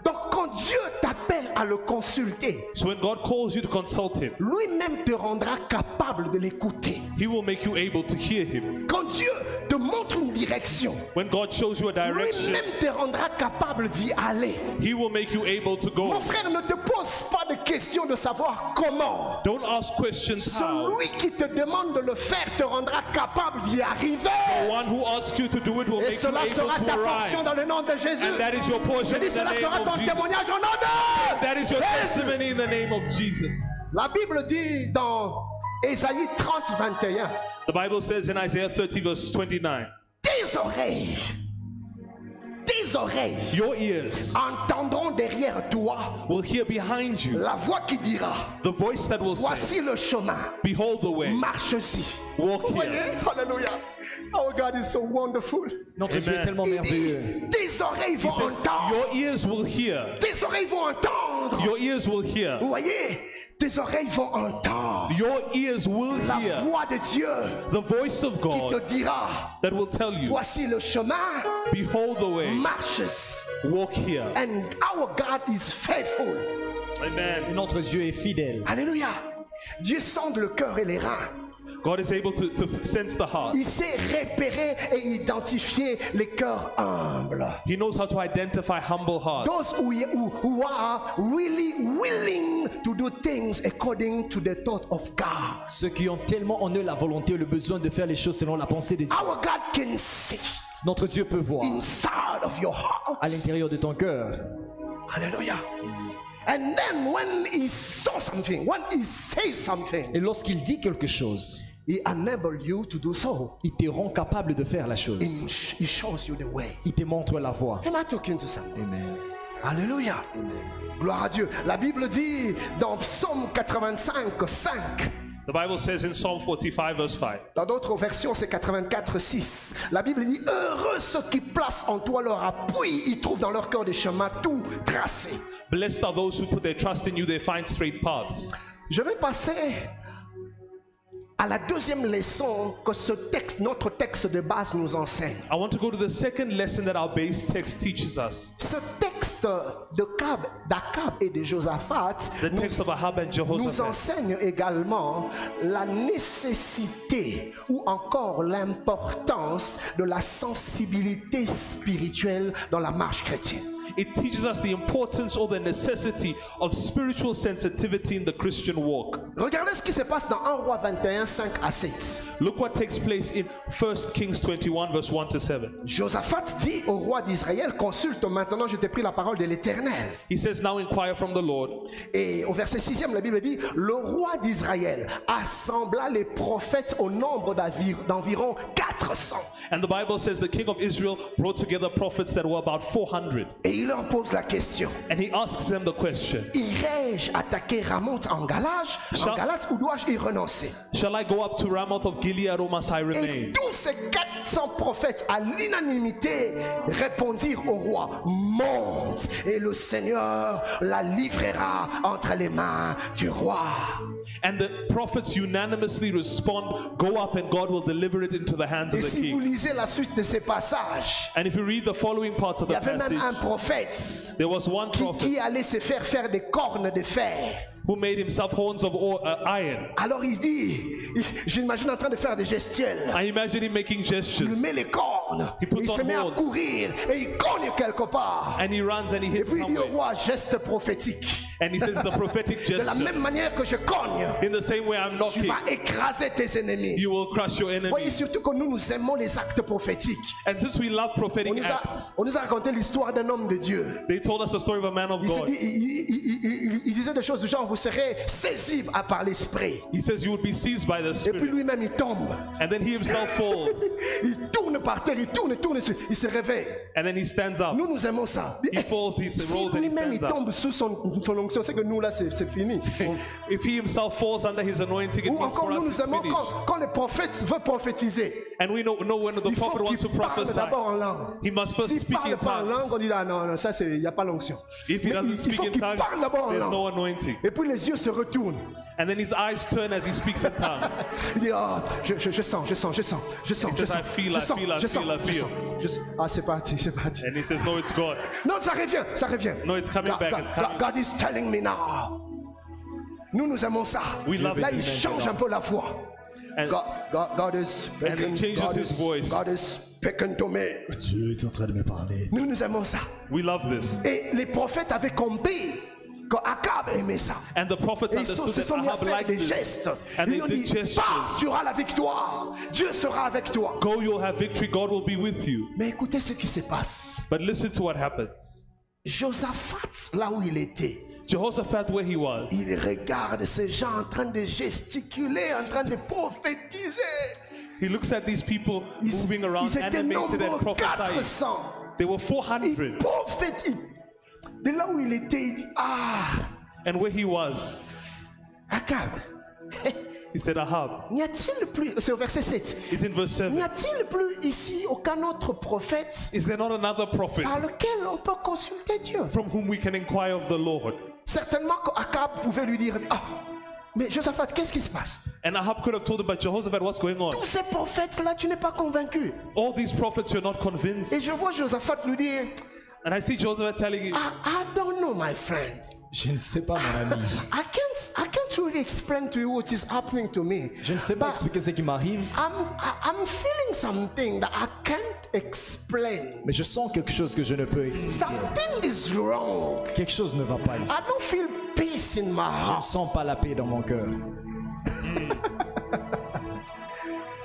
Speaker 2: Donc quand Dieu t'appelle à le consulter,
Speaker 4: So when God calls you to consult Him,
Speaker 2: lui-même te rendra capable de l'écouter.
Speaker 4: He will make you able to hear Him.
Speaker 2: Quand Dieu te montre une direction,
Speaker 4: When God shows you a direction,
Speaker 2: lui-même te rendra capable d'y aller.
Speaker 4: He will make you able to go.
Speaker 2: Mon frère, ne te pose pas de questions de savoir comment.
Speaker 4: Don't ask questions how.
Speaker 2: Celui qui te demande de le faire te rendra capable d'y arriver.
Speaker 4: The one who asks you to do it will
Speaker 2: Et
Speaker 4: make you
Speaker 2: cela
Speaker 4: able
Speaker 2: sera
Speaker 4: to
Speaker 2: ta portion
Speaker 4: arrive.
Speaker 2: dans le nom de Jésus.
Speaker 4: And that is your portion
Speaker 2: Je dis,
Speaker 4: in the
Speaker 2: cela
Speaker 4: name
Speaker 2: sera
Speaker 4: of
Speaker 2: ton
Speaker 4: Jesus.
Speaker 2: témoignage au nom de
Speaker 4: That is your
Speaker 2: Jésus.
Speaker 4: testimony in the name of Jesus.
Speaker 2: La Bible dit dans Ésaïe 30, 21,
Speaker 4: The Bible says in Isaiah 30 verse 29,
Speaker 2: tes oreilles
Speaker 4: your ears
Speaker 2: entendront derrière toi
Speaker 4: will hear behind you
Speaker 2: la voix qui dira,
Speaker 4: the voice that will say,
Speaker 2: voici le chemin,
Speaker 4: behold the way,
Speaker 2: marche-y.
Speaker 4: walk
Speaker 2: Vous voyez?
Speaker 4: here.
Speaker 2: Alléluia. Our God is so wonderful.
Speaker 3: Notre Dieu est
Speaker 4: Amen.
Speaker 3: tellement
Speaker 2: Il
Speaker 3: merveilleux.
Speaker 2: dit, tes oreilles
Speaker 4: He
Speaker 2: vont
Speaker 4: says,
Speaker 2: entendre.
Speaker 4: your ears will hear.
Speaker 2: Tes oreilles vont entendre.
Speaker 4: Your ears will hear.
Speaker 2: Vous voyez? Tes oreilles vont entendre
Speaker 4: Your ears will
Speaker 2: la
Speaker 4: hear
Speaker 2: voix de Dieu
Speaker 4: the voice of
Speaker 2: qui te
Speaker 4: God
Speaker 2: dira,
Speaker 4: that will tell you,
Speaker 2: voici le chemin,
Speaker 4: behold the way,
Speaker 2: marche.
Speaker 4: walk here.
Speaker 2: And our God is faithful.
Speaker 3: Et
Speaker 4: Amen.
Speaker 3: notre Dieu est fidèle.
Speaker 2: Alléluia. Dieu sonde le cœur et les reins.
Speaker 4: God is able to sense the heart.
Speaker 2: Il sait repérer et identifier les cœurs humbles.
Speaker 4: He knows how to identify humble hearts.
Speaker 2: Those who are really willing to do things according to the thought of God.
Speaker 3: Ceux qui ont tellement en eux la volonté et le besoin de faire les choses selon la pensée de Dieu.
Speaker 2: Our God can see
Speaker 3: Notre Dieu peut voir
Speaker 2: inside of your heart.
Speaker 3: à l'intérieur de ton cœur.
Speaker 2: Hallelujah. And then when he saw something, when he says something,
Speaker 3: Et lorsqu'il dit quelque chose,
Speaker 2: he enables you to do so.
Speaker 3: il te rend capable de faire la chose.
Speaker 2: He shows you the way.
Speaker 3: Il te montre la voie.
Speaker 2: Am I talking to somebody?
Speaker 3: Amen.
Speaker 2: Alléluia. Gloire à Dieu. La Bible dit dans Psaume 85, 5.
Speaker 4: The Bible says in Psalm 45 verse 5.
Speaker 2: Dans d'autres versions, c'est 84, 6. La Bible dit, heureux ceux qui placent en toi leur appui. Ils trouvent dans leur cœur des chemins tout tracés.
Speaker 4: Blessed are those who put their trust in you, they find straight paths.
Speaker 2: Je vais passer à la deuxième leçon que ce texte, notre texte de base nous enseigne.
Speaker 4: I want to go to the second lesson that our base text teaches us.
Speaker 2: Ce texte d'Akab et de Josaphat
Speaker 4: The text of Ahab and
Speaker 2: nous
Speaker 4: Jehoshaphat
Speaker 2: enseigne également la nécessité ou encore l'importance de la sensibilité spirituelle dans la marche chrétienne.
Speaker 4: It teaches us the importance or the necessity of spiritual sensitivity in the Christian walk.
Speaker 2: Regardez ce qui se passe dans 1 Roi 21, 5 à 7.
Speaker 4: Look what takes place in 1 Kings 21 verse 1 to 7.
Speaker 2: Josaphat dit au roi d'Israël, consulte maintenant, je t'ai pris la parole de l'Éternel.
Speaker 4: He says, now inquire from the Lord.
Speaker 2: Et au verset 6e, la Bible dit, le roi d'Israël assembla les prophètes au nombre d'environ 400.
Speaker 4: And the Bible says the king of Israel brought together prophets that were about 400.
Speaker 2: Et il leur pose la question.
Speaker 4: And he asks them the question,
Speaker 2: Irai-je attaquer Ramoth en Galate ou dois-je y renoncer?
Speaker 4: shall I go up to Ramoth of Gilead or must I
Speaker 2: Et
Speaker 4: remain?
Speaker 2: tous ces 400 prophètes à l'unanimité répondirent au roi, monte et le Seigneur la livrera entre les mains du roi.
Speaker 4: And the prophets unanimously respond, go up and God will deliver it into the hands
Speaker 2: Et
Speaker 4: of the
Speaker 2: si vous
Speaker 4: king.
Speaker 2: lisez la suite de ces passages,
Speaker 4: And if you read the following parts of
Speaker 2: il y
Speaker 4: the
Speaker 2: avait même un
Speaker 4: passage,
Speaker 2: prophète
Speaker 4: there was one prophet
Speaker 2: qui allait se faire des cornes de fer.
Speaker 4: who made himself horns of iron.
Speaker 2: Alors il dit, j'imagine en train de faire des gestuels.
Speaker 4: I imagine him making
Speaker 2: Il
Speaker 4: gestures.
Speaker 2: met les cornes,
Speaker 4: He puts
Speaker 2: il se
Speaker 4: on
Speaker 2: met à
Speaker 4: horns.
Speaker 2: courir et il cogne quelque part.
Speaker 4: And he runs and he
Speaker 2: Et
Speaker 4: hits
Speaker 2: puis il dit au
Speaker 4: somewhere.
Speaker 2: roi, geste prophétique.
Speaker 4: And he says it's a prophetic
Speaker 2: De la
Speaker 4: gesture.
Speaker 2: même manière que je cogne,
Speaker 4: In the same way I'm
Speaker 2: tu
Speaker 4: knocking,
Speaker 2: vas écraser tes ennemis.
Speaker 4: you will crush your
Speaker 2: Voyez
Speaker 4: enemies.
Speaker 2: surtout que nous aimons les actes prophétiques.
Speaker 4: And since we love
Speaker 2: On
Speaker 4: prophetic
Speaker 2: nous
Speaker 4: acts,
Speaker 2: a raconté l'histoire d'un homme de Dieu.
Speaker 4: they told us the story of a man of
Speaker 2: Il,
Speaker 4: God.
Speaker 2: il disait des choses du genre, vous serez saisis par l'esprit.
Speaker 4: He says you would be seized by the
Speaker 2: Et puis
Speaker 4: Spirit.
Speaker 2: lui-même il tombe.
Speaker 4: And then he himself falls.
Speaker 2: Il tourne par terre, il tourne, il se réveille.
Speaker 4: And then he stands up.
Speaker 2: Nous aimons ça.
Speaker 4: He falls, he
Speaker 2: Si
Speaker 4: rolls and he
Speaker 2: lui-même il
Speaker 4: stands up.
Speaker 2: tombe sous son onction, c'est que nous là c'est fini.
Speaker 4: If he himself falls under his anointing, it
Speaker 2: Ou
Speaker 4: means for
Speaker 2: encore
Speaker 4: us
Speaker 2: nous
Speaker 4: it's
Speaker 2: aimons
Speaker 4: finished.
Speaker 2: quand le prophète veut prophétiser.
Speaker 4: And we know when the
Speaker 2: Il faut
Speaker 4: prophet wants to
Speaker 2: qu'il parle
Speaker 4: prophesy,
Speaker 2: d'abord en langue.
Speaker 4: he must first
Speaker 2: S'il
Speaker 4: speak
Speaker 2: parle
Speaker 4: in
Speaker 2: pas en langue,
Speaker 4: tongues.
Speaker 2: on dit ah non, ça c'est il n'y a pas l'onction.
Speaker 4: If he
Speaker 2: Mais
Speaker 4: doesn't
Speaker 2: il
Speaker 4: speak
Speaker 2: faut
Speaker 4: in
Speaker 2: qu'il
Speaker 4: tongues,
Speaker 2: parle d'abord en
Speaker 4: there's no
Speaker 2: langue.
Speaker 4: anointing.
Speaker 2: Et puis les yeux se retournent.
Speaker 4: And then his eyes turn as he speaks in tongues.
Speaker 2: Il dit ah je sens.
Speaker 4: He says, I feel.
Speaker 2: Ah c'est parti.
Speaker 4: And he says, no, it's God.
Speaker 2: Non, ça revient.
Speaker 4: No, it's coming back, it's coming.
Speaker 2: God is telling me now. Nous aimons ça.
Speaker 4: We love
Speaker 2: Là,
Speaker 4: it.
Speaker 2: il change un peu la voix.
Speaker 4: And,
Speaker 2: God is speaking.
Speaker 4: and he changes his voice.
Speaker 2: God is speaking to me.
Speaker 3: Dieu est en train de me parler.
Speaker 2: Nous aimons ça.
Speaker 4: We love this.
Speaker 2: Et les prophètes avaient compris que Akab aimait ça.
Speaker 4: And the prophets
Speaker 2: Et ils se
Speaker 4: understood
Speaker 2: sont
Speaker 4: that
Speaker 2: mis à
Speaker 4: Ahab
Speaker 2: faire
Speaker 4: liked
Speaker 2: des
Speaker 4: this.
Speaker 2: gestes.
Speaker 4: And
Speaker 2: Ils
Speaker 4: they
Speaker 2: ont
Speaker 4: did
Speaker 2: dit,
Speaker 4: gestures.
Speaker 2: pars, tu auras la victoire. Dieu sera avec toi.
Speaker 4: Go, you'll have victory. God will be with you.
Speaker 2: Mais écoutez ce qui se passe.
Speaker 4: But listen to what happens.
Speaker 2: Josaphat, là où il était,
Speaker 4: Jehoshaphat, where he was,
Speaker 2: il regarde ces gens en train de gesticuler, en train de prophétiser.
Speaker 4: he looks at these people moving around,
Speaker 2: Ils étaient
Speaker 4: animated and
Speaker 2: nombreux
Speaker 4: prophesying.
Speaker 2: 400.
Speaker 4: They were
Speaker 2: Il
Speaker 4: 400.
Speaker 2: prophétise. De là où il était, il dit, ah,
Speaker 4: And where he was,
Speaker 2: Akab,
Speaker 4: he said, Ahab.
Speaker 2: n'y a-t-il plus, c'est au verset 7,
Speaker 4: It's in verse 7.
Speaker 2: n'y a-t-il plus ici aucun autre prophète
Speaker 4: Is there not another prophet
Speaker 2: par lequel on peut consulter Dieu?
Speaker 4: from whom we can inquire of the Lord?
Speaker 2: Certainement qu'Akab pouvait lui dire, ah, mais Josaphat, qu'est-ce qui se passe?
Speaker 4: And Ahab could have told him, but Jehoshaphat, what's going on?
Speaker 2: Tous ces prophètes-là, tu n'es pas convaincu.
Speaker 4: All these prophets, you're not convinced.
Speaker 2: Et je vois Josaphat lui dire,
Speaker 4: And I see Jehoshaphat telling him,
Speaker 2: I don't know, my friend.
Speaker 3: Je ne sais pas, mon ami.
Speaker 2: I can't really explain to you what is happening to me.
Speaker 3: Je ne sais pas
Speaker 2: But
Speaker 3: expliquer ce qui m'arrive,
Speaker 2: I'm feeling something that I can't explain.
Speaker 3: mais je sens quelque chose que je ne peux expliquer.
Speaker 2: Something is wrong.
Speaker 3: Quelque chose ne va pas ici.
Speaker 2: I don't feel peace in my
Speaker 3: Je ne
Speaker 2: heart.
Speaker 3: sens pas la paix dans mon cœur.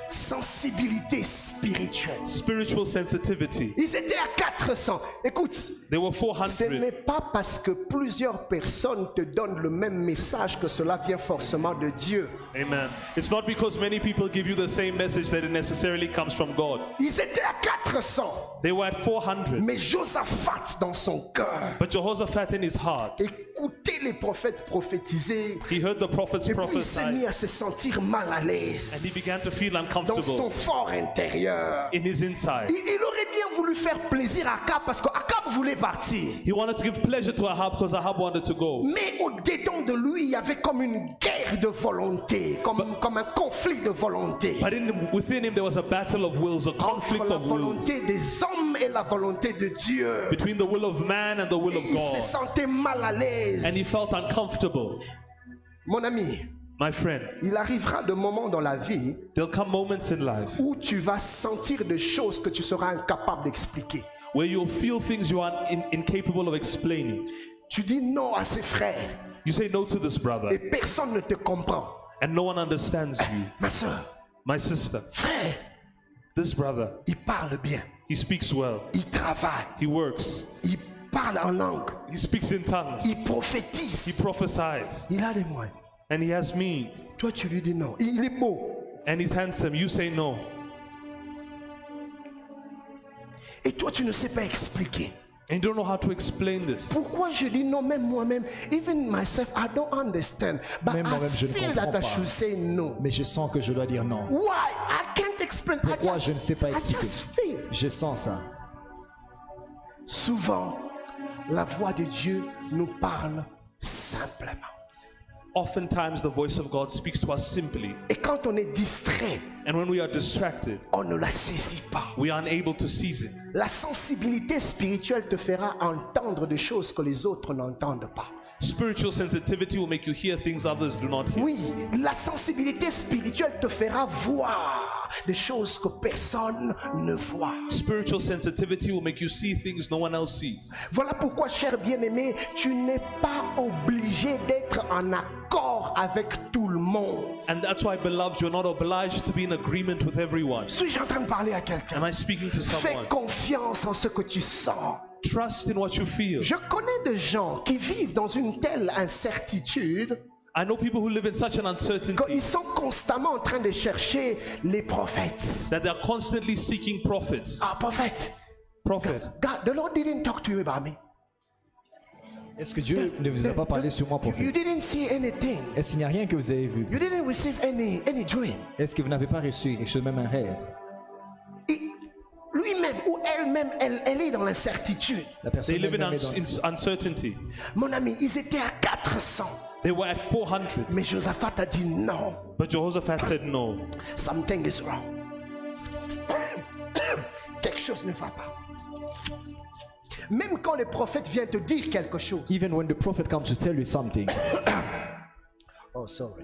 Speaker 2: Sensibilité spirituelle.
Speaker 4: Spiritual sensitivity.
Speaker 2: Ils étaient à 400. Écoute,
Speaker 4: They were
Speaker 2: ce n'est
Speaker 4: 400.
Speaker 2: pas parce que plusieurs personnes te donnent le même message que cela vient forcément de Dieu.
Speaker 4: Amen. It's not because many people give you the same message that it necessarily comes from God.
Speaker 2: Ils étaient à 400.
Speaker 4: They were at 400.
Speaker 2: Mais Josaphat, dans son cœur,
Speaker 4: But Jehoshaphat in his heart,
Speaker 2: écoutait les prophètes prophétiser.
Speaker 4: he heard the prophets
Speaker 2: Et puis il s'est mis
Speaker 4: prophesy
Speaker 2: à se sentir mal à
Speaker 4: and he
Speaker 2: l'aise
Speaker 4: began to feel
Speaker 2: dans son
Speaker 4: uncomfortable
Speaker 2: fort intérieur.
Speaker 4: in his inside.
Speaker 2: Il aurait bien voulu faire plaisir à Akab parce qu'Akab voulait partir.
Speaker 4: He wanted to give pleasure to Ahab because Ahab wanted to go.
Speaker 2: Mais au-dedans de lui, il y avait comme une guerre de volonté, comme un conflit de volonté.
Speaker 4: But within him there was a battle of wills, a
Speaker 2: Entre
Speaker 4: conflict
Speaker 2: la
Speaker 4: of wills
Speaker 2: volonté des hommes et la volonté de Dieu.
Speaker 4: between the will of man and the will of
Speaker 2: Il se
Speaker 4: God.
Speaker 2: sentait mal à l'aise.
Speaker 4: And he felt uncomfortable.
Speaker 2: Mon ami,
Speaker 4: My friend,
Speaker 2: il arrivera de moments dans la vie
Speaker 4: there'll come moments in life
Speaker 2: où tu vas sentir des choses que tu seras incapable d'expliquer.
Speaker 4: where you'll feel things you are incapable of explaining.
Speaker 2: Tu dis non à ses frères
Speaker 4: You say no to this brother
Speaker 2: et personne ne te comprend.
Speaker 4: and no one understands you.
Speaker 2: Ma soeur,
Speaker 4: My sister,
Speaker 2: frère,
Speaker 4: this brother,
Speaker 2: il parle bien,
Speaker 4: he speaks well,
Speaker 2: il travaille,
Speaker 4: he works,
Speaker 2: il parle en langue,
Speaker 4: he speaks in tongues,
Speaker 2: il
Speaker 4: he
Speaker 2: prophétise,
Speaker 4: prophesies,
Speaker 2: il a des moyens.
Speaker 4: and he has means,
Speaker 2: Toi, tu lui dis non. Il est beau.
Speaker 4: and he's handsome. You say no.
Speaker 2: Et toi, tu ne sais pas expliquer.
Speaker 4: And you don't know how to explain this.
Speaker 2: Pourquoi je dis non, même moi-même, even myself, I don't understand. But
Speaker 3: Même
Speaker 2: I
Speaker 3: moi-même, je ne
Speaker 2: feel
Speaker 3: comprends
Speaker 2: that I
Speaker 3: pas.
Speaker 2: should say no.
Speaker 3: Mais je sens que je dois dire non.
Speaker 2: Why? I can't explain.
Speaker 3: Pourquoi je ne sais pas
Speaker 2: I
Speaker 3: expliquer?
Speaker 2: just feel.
Speaker 3: Je sens ça.
Speaker 2: Souvent, la voix de Dieu nous parle simplement.
Speaker 4: Oftentimes, the voice of God speaks to us simply,
Speaker 2: Et quand on est distrait,
Speaker 4: and when we are distracted,
Speaker 2: on ne la saisit pas.
Speaker 4: we are unable to seize it.
Speaker 2: La sensibilité spirituelle te fera entendre des choses que les autres n'entendent pas.
Speaker 4: Spiritual sensitivity will make you hear things others do not hear.
Speaker 2: Oui, la sensibilité spirituelle te fera voir des choses que personne ne voit.
Speaker 4: Spiritual sensitivity will make you see things no one else sees.
Speaker 2: Voilà pourquoi, cher bien-aimé, tu n'es pas obligé d'être en accord avec tout le monde.
Speaker 4: And that's why, beloved, you're not obliged to be in agreement with everyone.
Speaker 2: Suis-je en train de parler à quelqu'un?
Speaker 4: Am I speaking to
Speaker 2: Fais
Speaker 4: someone?
Speaker 2: confiance en ce que tu sens.
Speaker 4: Trust in what you feel.
Speaker 2: Je connais des gens qui vivent dans une telle incertitude
Speaker 4: I know people who live in such an uncertainty
Speaker 2: qu'ils sont constamment en train de chercher les prophètes.
Speaker 4: that they're constantly seeking prophets.
Speaker 2: Ah, prophète.
Speaker 4: Prophet,
Speaker 2: God, the Lord didn't talk to you about me.
Speaker 3: Est-ce que Dieu ne vous a pas parlé sur moi,
Speaker 2: You
Speaker 3: prophète?
Speaker 2: didn't see anything.
Speaker 3: Est-ce qu'il n'y a rien que vous avez vu?
Speaker 2: You didn't receive any dream.
Speaker 3: Est-ce que vous n'avez pas reçu quelque chose, même un rêve?
Speaker 2: Et lui-même ou elle-même, elle est dans l'incertitude.
Speaker 3: La personne
Speaker 4: they live in
Speaker 3: elle-même est dans-
Speaker 4: uncertainty.
Speaker 2: Mon ami, ils étaient à 400.
Speaker 4: They were at 400,
Speaker 2: Mais Josaphat a dit non.
Speaker 4: but Jehoshaphat said no.
Speaker 2: Something is wrong. Quelque chose ne va pas. Même quand les prophètes viennent te dire quelque chose.
Speaker 3: Even when the prophet comes to tell you something,
Speaker 2: Oh, sorry.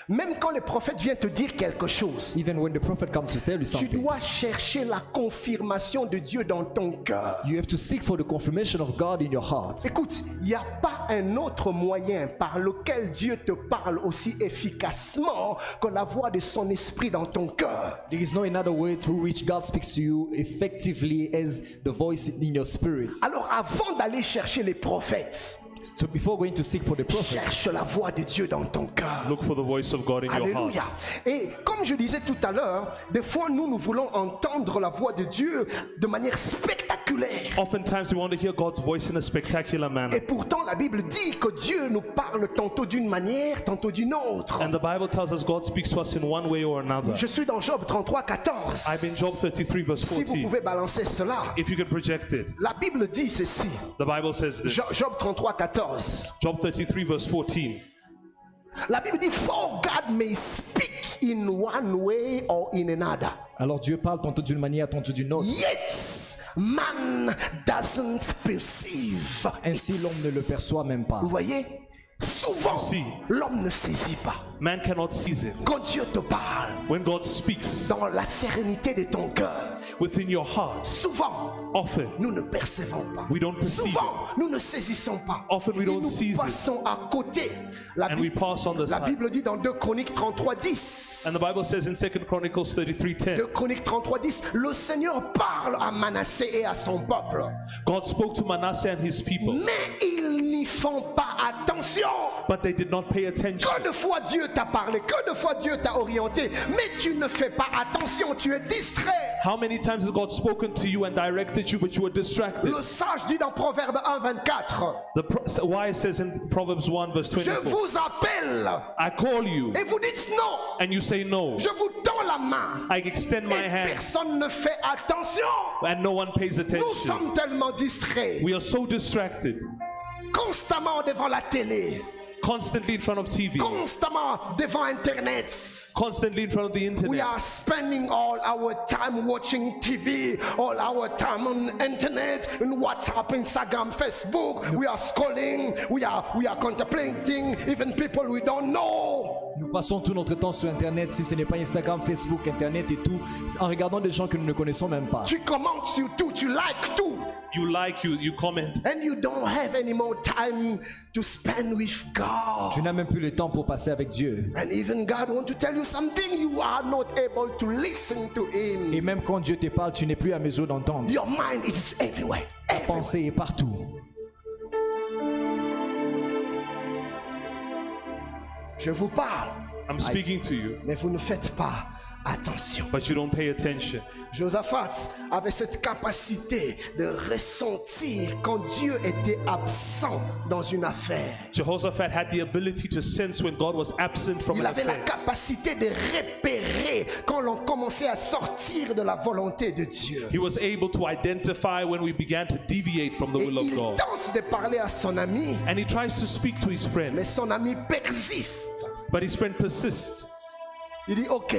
Speaker 2: Même quand les prophètes viennent te dire quelque chose,
Speaker 3: even when the prophet comes to tell you
Speaker 2: tu
Speaker 3: something,
Speaker 2: dois chercher la confirmation de Dieu dans ton cœur.
Speaker 3: you have to seek for the confirmation of God in your heart.
Speaker 2: Écoute, il n'y a pas un autre moyen par lequel Dieu te parle aussi efficacement que la voix de son esprit dans ton cœur.
Speaker 3: There is no another way through which God speaks to you effectively as the voice in your spirit.
Speaker 2: Alors avant d'aller chercher les prophètes,
Speaker 3: So before going to seek for the prophet,
Speaker 2: cherche la voix de Dieu dans ton cœur.
Speaker 4: Look for the voice of God in your
Speaker 2: Alléluia.
Speaker 4: heart.
Speaker 2: Et comme je disais tout à l'heure, des fois nous voulons entendre la voix de Dieu de manière spectaculaire.
Speaker 4: Oftentimes we want to hear God's voice in a spectacular
Speaker 2: Et
Speaker 4: manner.
Speaker 2: pourtant la Bible dit que Dieu nous parle tantôt d'une manière, tantôt d'une autre.
Speaker 4: And the Bible tells us God speaks to us in one way or another.
Speaker 2: Je suis dans Job 33, 14.
Speaker 4: I'm in Job 33 verse
Speaker 2: Si vous
Speaker 4: 14.
Speaker 2: pouvez balancer cela.
Speaker 4: If you can project it.
Speaker 2: La Bible dit ceci.
Speaker 4: The Bible says this.
Speaker 2: Job 33, 14.
Speaker 4: Job 33 verse 14.
Speaker 2: La Bible dit, for God may speak in one way or in another.
Speaker 3: alors Dieu parle tantôt d'une manière, tantôt d'une autre.
Speaker 2: Yet man doesn't perceive.
Speaker 3: Ainsi l'homme ne le perçoit même pas.
Speaker 2: Vous voyez, souvent,
Speaker 4: See.
Speaker 2: l'homme ne saisit pas.
Speaker 4: Man cannot seize it.
Speaker 2: Quand Dieu te parle,
Speaker 4: When God speaks
Speaker 2: dans la sérénité de ton cœur,
Speaker 4: within your heart,
Speaker 2: souvent,
Speaker 4: often
Speaker 2: nous ne percevons pas.
Speaker 4: we don't perceive
Speaker 2: Souvent, nous ne saisissons pas.
Speaker 4: Often we
Speaker 2: Et
Speaker 4: don't
Speaker 2: nous
Speaker 4: seize it.
Speaker 2: passons à côté. La
Speaker 4: and we pass on the
Speaker 2: La
Speaker 4: side.
Speaker 2: Bible dit dans 2 Chroniques 33:10.
Speaker 4: And the Bible says in 2 Chronicles 33:10,
Speaker 2: 2 Chroniques 33:10, le Seigneur parle à Manassé et à son peuple.
Speaker 4: God spoke to Manasseh and his people,
Speaker 2: Mais ils n'y font pas attention.
Speaker 4: but they did not pay attention.
Speaker 2: Que de fois Dieu t'a parlé, que de fois Dieu t'a orienté, mais tu ne fais pas attention, tu es distrait.
Speaker 4: How many times has God spoken to you and directed you, but you were distracted?
Speaker 2: Le sage dit dans Proverbe 1:24,
Speaker 4: The wise says in Proverbs 1 verse
Speaker 2: je
Speaker 4: 24,
Speaker 2: vous appelle
Speaker 4: I call you,
Speaker 2: et vous dites non.
Speaker 4: and you say no.
Speaker 2: Je vous tends la main
Speaker 4: I extend my
Speaker 2: et
Speaker 4: hand,
Speaker 2: personne ne fait attention.
Speaker 4: and no one pays
Speaker 2: Nous
Speaker 4: attention.
Speaker 2: sommes tellement distraits,
Speaker 4: We are so distracted,
Speaker 2: constamment devant la télé,
Speaker 4: constantly in front of TV,
Speaker 2: constamment devant Internet.
Speaker 4: constantly in front of the
Speaker 2: We
Speaker 4: internet.
Speaker 2: are spending all our time watching TV, all our time on internet, in WhatsApp, Instagram, Facebook. We are scrolling, we are contemplating, even people we don't know.
Speaker 3: Nous passons tout notre temps sur Internet, si ce n'est pas Instagram, Facebook, Internet et tout, en regardant des gens que nous ne connaissons même pas.
Speaker 2: Tu commentes sur tout, tu likes tout.
Speaker 4: You like, you comment,
Speaker 2: And you don't have any more time to spend with God.
Speaker 3: Tu n'as même plus le temps pour passer avec Dieu.
Speaker 2: And even God wants to tell you something, you are not able to listen to Him.
Speaker 3: Et même quand Dieu te parle, tu n'es plus à mesure d'entendre.
Speaker 2: Your mind is everywhere.
Speaker 3: Ta
Speaker 2: everywhere.
Speaker 3: pensée est partout.
Speaker 2: Je vous parle,
Speaker 4: I'm speaking to you,
Speaker 2: mais vous ne faites pas attention.
Speaker 4: but you don't pay attention.
Speaker 2: Josaphat avait cette capacité de ressentir quand Dieu était absent dans une affaire.
Speaker 4: Jehoshaphat had the ability to sense when God was absent from
Speaker 2: Il
Speaker 4: an
Speaker 2: avait la
Speaker 4: affair.
Speaker 2: capacité de repérer quand l'on commençait à sortir de la volonté de Dieu.
Speaker 4: He was able to identify when we began to deviate from the
Speaker 2: Et
Speaker 4: will of
Speaker 2: il
Speaker 4: God.
Speaker 2: tente de parler à son ami,
Speaker 4: And he tries to speak to his friend,
Speaker 2: mais son ami persiste.
Speaker 4: but his friend persists.
Speaker 2: Il dit ok,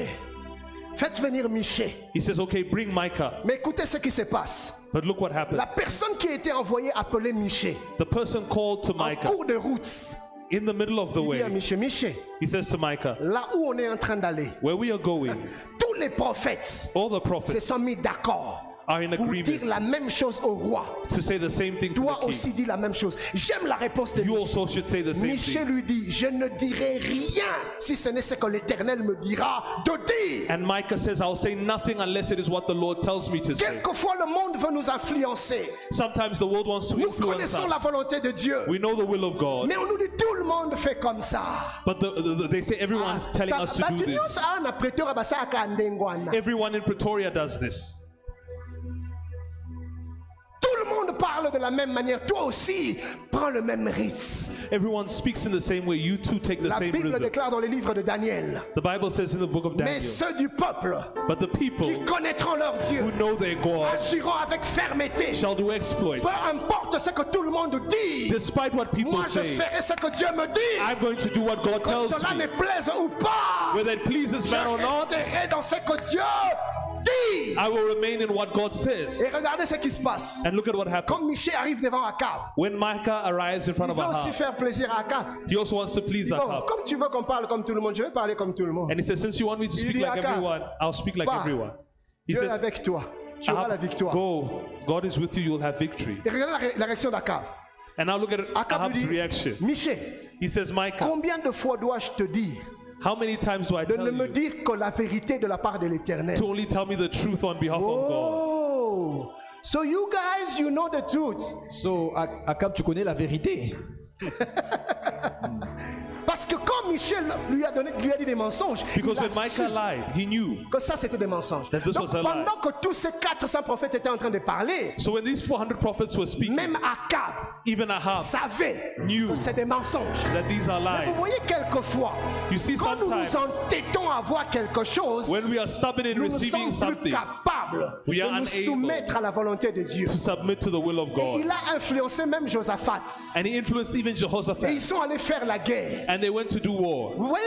Speaker 2: faites venir Michée.
Speaker 4: He says, okay, bring Micah.
Speaker 2: Mais écoutez ce qui se passe.
Speaker 4: But look what happened.
Speaker 2: La personne qui a été envoyée appeler Michée
Speaker 4: The person called to
Speaker 2: en
Speaker 4: Micah
Speaker 2: cours de route.
Speaker 4: in the middle of the
Speaker 2: Il dit à
Speaker 4: way.
Speaker 2: Michée, Michée,
Speaker 4: He says to Micah,
Speaker 2: là où on est en train d'aller,
Speaker 4: where we are going,
Speaker 2: tous les prophètes
Speaker 4: all the
Speaker 2: se
Speaker 4: prophets
Speaker 2: sont mis d'accord
Speaker 4: are in
Speaker 2: pour dire
Speaker 4: agreement
Speaker 2: la même chose au roi.
Speaker 4: to say the same thing to
Speaker 2: Toi
Speaker 4: the
Speaker 2: aussi
Speaker 4: king.
Speaker 2: dis la même chose. J'aime la réponse de
Speaker 4: You
Speaker 2: Michée.
Speaker 4: also should say the same
Speaker 2: Michée
Speaker 4: thing.
Speaker 2: lui dit, je ne dirai rien si ce n'est ce que l'Éternel me dira de dire.
Speaker 4: And Micah says, I'll say nothing unless it is what the Lord tells me to say.
Speaker 2: Quelquefois le monde veut nous influencer.
Speaker 4: Sometimes the world wants to
Speaker 2: Nous
Speaker 4: influence
Speaker 2: connaissons la
Speaker 4: us.
Speaker 2: volonté de Dieu.
Speaker 4: We know the will of God.
Speaker 2: Mais on nous dit tout le monde fait comme ça.
Speaker 4: But they say everyone's telling us to do
Speaker 2: Batu
Speaker 4: this.
Speaker 2: nyonso awa na Pretoria basalaka ndenge wana.
Speaker 4: Everyone in Pretoria does this.
Speaker 2: Tout le monde parle de la même manière. Toi aussi, prends le même rythme.
Speaker 4: Everyone speaks in the same way. You too take the
Speaker 2: La
Speaker 4: same
Speaker 2: Bible
Speaker 4: rhythm.
Speaker 2: déclare dans le livre de Daniel.
Speaker 4: The Bible says in the book of
Speaker 2: Mais
Speaker 4: Daniel,
Speaker 2: ceux du peuple
Speaker 4: but the people
Speaker 2: qui connaîtront leur Dieu
Speaker 4: who know their God
Speaker 2: agiront avec fermeté.
Speaker 4: shall do exploits.
Speaker 2: Peu importe ce que tout le monde dit.
Speaker 4: Despite what people
Speaker 2: Moi, je
Speaker 4: say,
Speaker 2: ferai ce que Dieu me dit.
Speaker 4: I'm going to do what God
Speaker 2: Que
Speaker 4: tells
Speaker 2: cela ne
Speaker 4: me.
Speaker 2: plaise ou pas.
Speaker 4: Whether it pleases
Speaker 2: Je
Speaker 4: man or not,
Speaker 2: resterai dans ce que Dieu dit.
Speaker 4: I will remain in what God says.
Speaker 2: Et regardez ce qui se passe.
Speaker 4: And look at what happened.
Speaker 2: Comme Michée arrive devant Akab,
Speaker 4: When Micah arrives in front
Speaker 2: il
Speaker 4: of
Speaker 2: veut aussi
Speaker 4: Ahab,
Speaker 2: faire plaisir à Akab.
Speaker 4: he also wants to please
Speaker 2: Bon,
Speaker 4: Ahab.
Speaker 2: comme tu veux qu'on parle comme tout le monde, je vais parler comme tout le monde.
Speaker 4: And he says, since you want me to speak
Speaker 2: dit,
Speaker 4: like
Speaker 2: Akab,
Speaker 4: everyone, I'll speak like
Speaker 2: va.
Speaker 4: everyone. He
Speaker 2: Dieu est
Speaker 4: says,
Speaker 2: avec toi. Tu auras la
Speaker 4: Ahab,
Speaker 2: victoire.
Speaker 4: go. God is with you, you'll have victory.
Speaker 2: Et regardez la réaction d'Akab.
Speaker 4: And now look at
Speaker 2: Akab
Speaker 4: Ahab's
Speaker 2: lui dit,
Speaker 4: reaction.
Speaker 2: Michée,
Speaker 4: He says, Micah,
Speaker 2: combien de fois dois-je te dire
Speaker 4: how many times do I
Speaker 2: de
Speaker 4: tell
Speaker 2: ne me
Speaker 4: you
Speaker 2: dire que la vérité de la part de l'Éternel?
Speaker 4: to only tell me the truth on behalf of God?
Speaker 2: Oh, so you guys, you know the truth.
Speaker 3: So, Akab, tu connais la vérité.
Speaker 2: Parce que quand Michel lui a dit des mensonges,
Speaker 4: Because
Speaker 2: il a
Speaker 4: when Micah
Speaker 2: su
Speaker 4: lied, he knew.
Speaker 2: que ça c'était des mensonges.
Speaker 4: That this
Speaker 2: Donc
Speaker 4: was a lie.
Speaker 2: pendant que tous ces 400 prophètes étaient en train de parler,
Speaker 4: So when these 400 prophets were speaking,
Speaker 2: même Akab
Speaker 4: even Ahab
Speaker 2: savait
Speaker 4: knew
Speaker 2: que c'est des mensonges.
Speaker 4: that these are
Speaker 2: Vous
Speaker 4: lies.
Speaker 2: voyez quelquefois,
Speaker 4: You see,
Speaker 2: quand nous nous
Speaker 4: sometimes
Speaker 2: entêtons à voir quelque chose,
Speaker 4: when we are stubborn in
Speaker 2: nous ne
Speaker 4: receiving
Speaker 2: sommes plus
Speaker 4: something,
Speaker 2: capables incapables
Speaker 4: We are
Speaker 2: de nous
Speaker 4: unable
Speaker 2: soumettre à la volonté de Dieu.
Speaker 4: to submit to the will of
Speaker 2: Et
Speaker 4: God.
Speaker 2: il a influencé même Josaphat.
Speaker 4: And he influenced even
Speaker 2: Et ils
Speaker 4: Jehoshaphat.
Speaker 2: sont allés faire la guerre.
Speaker 4: And they went to do war.
Speaker 2: Vous voyez,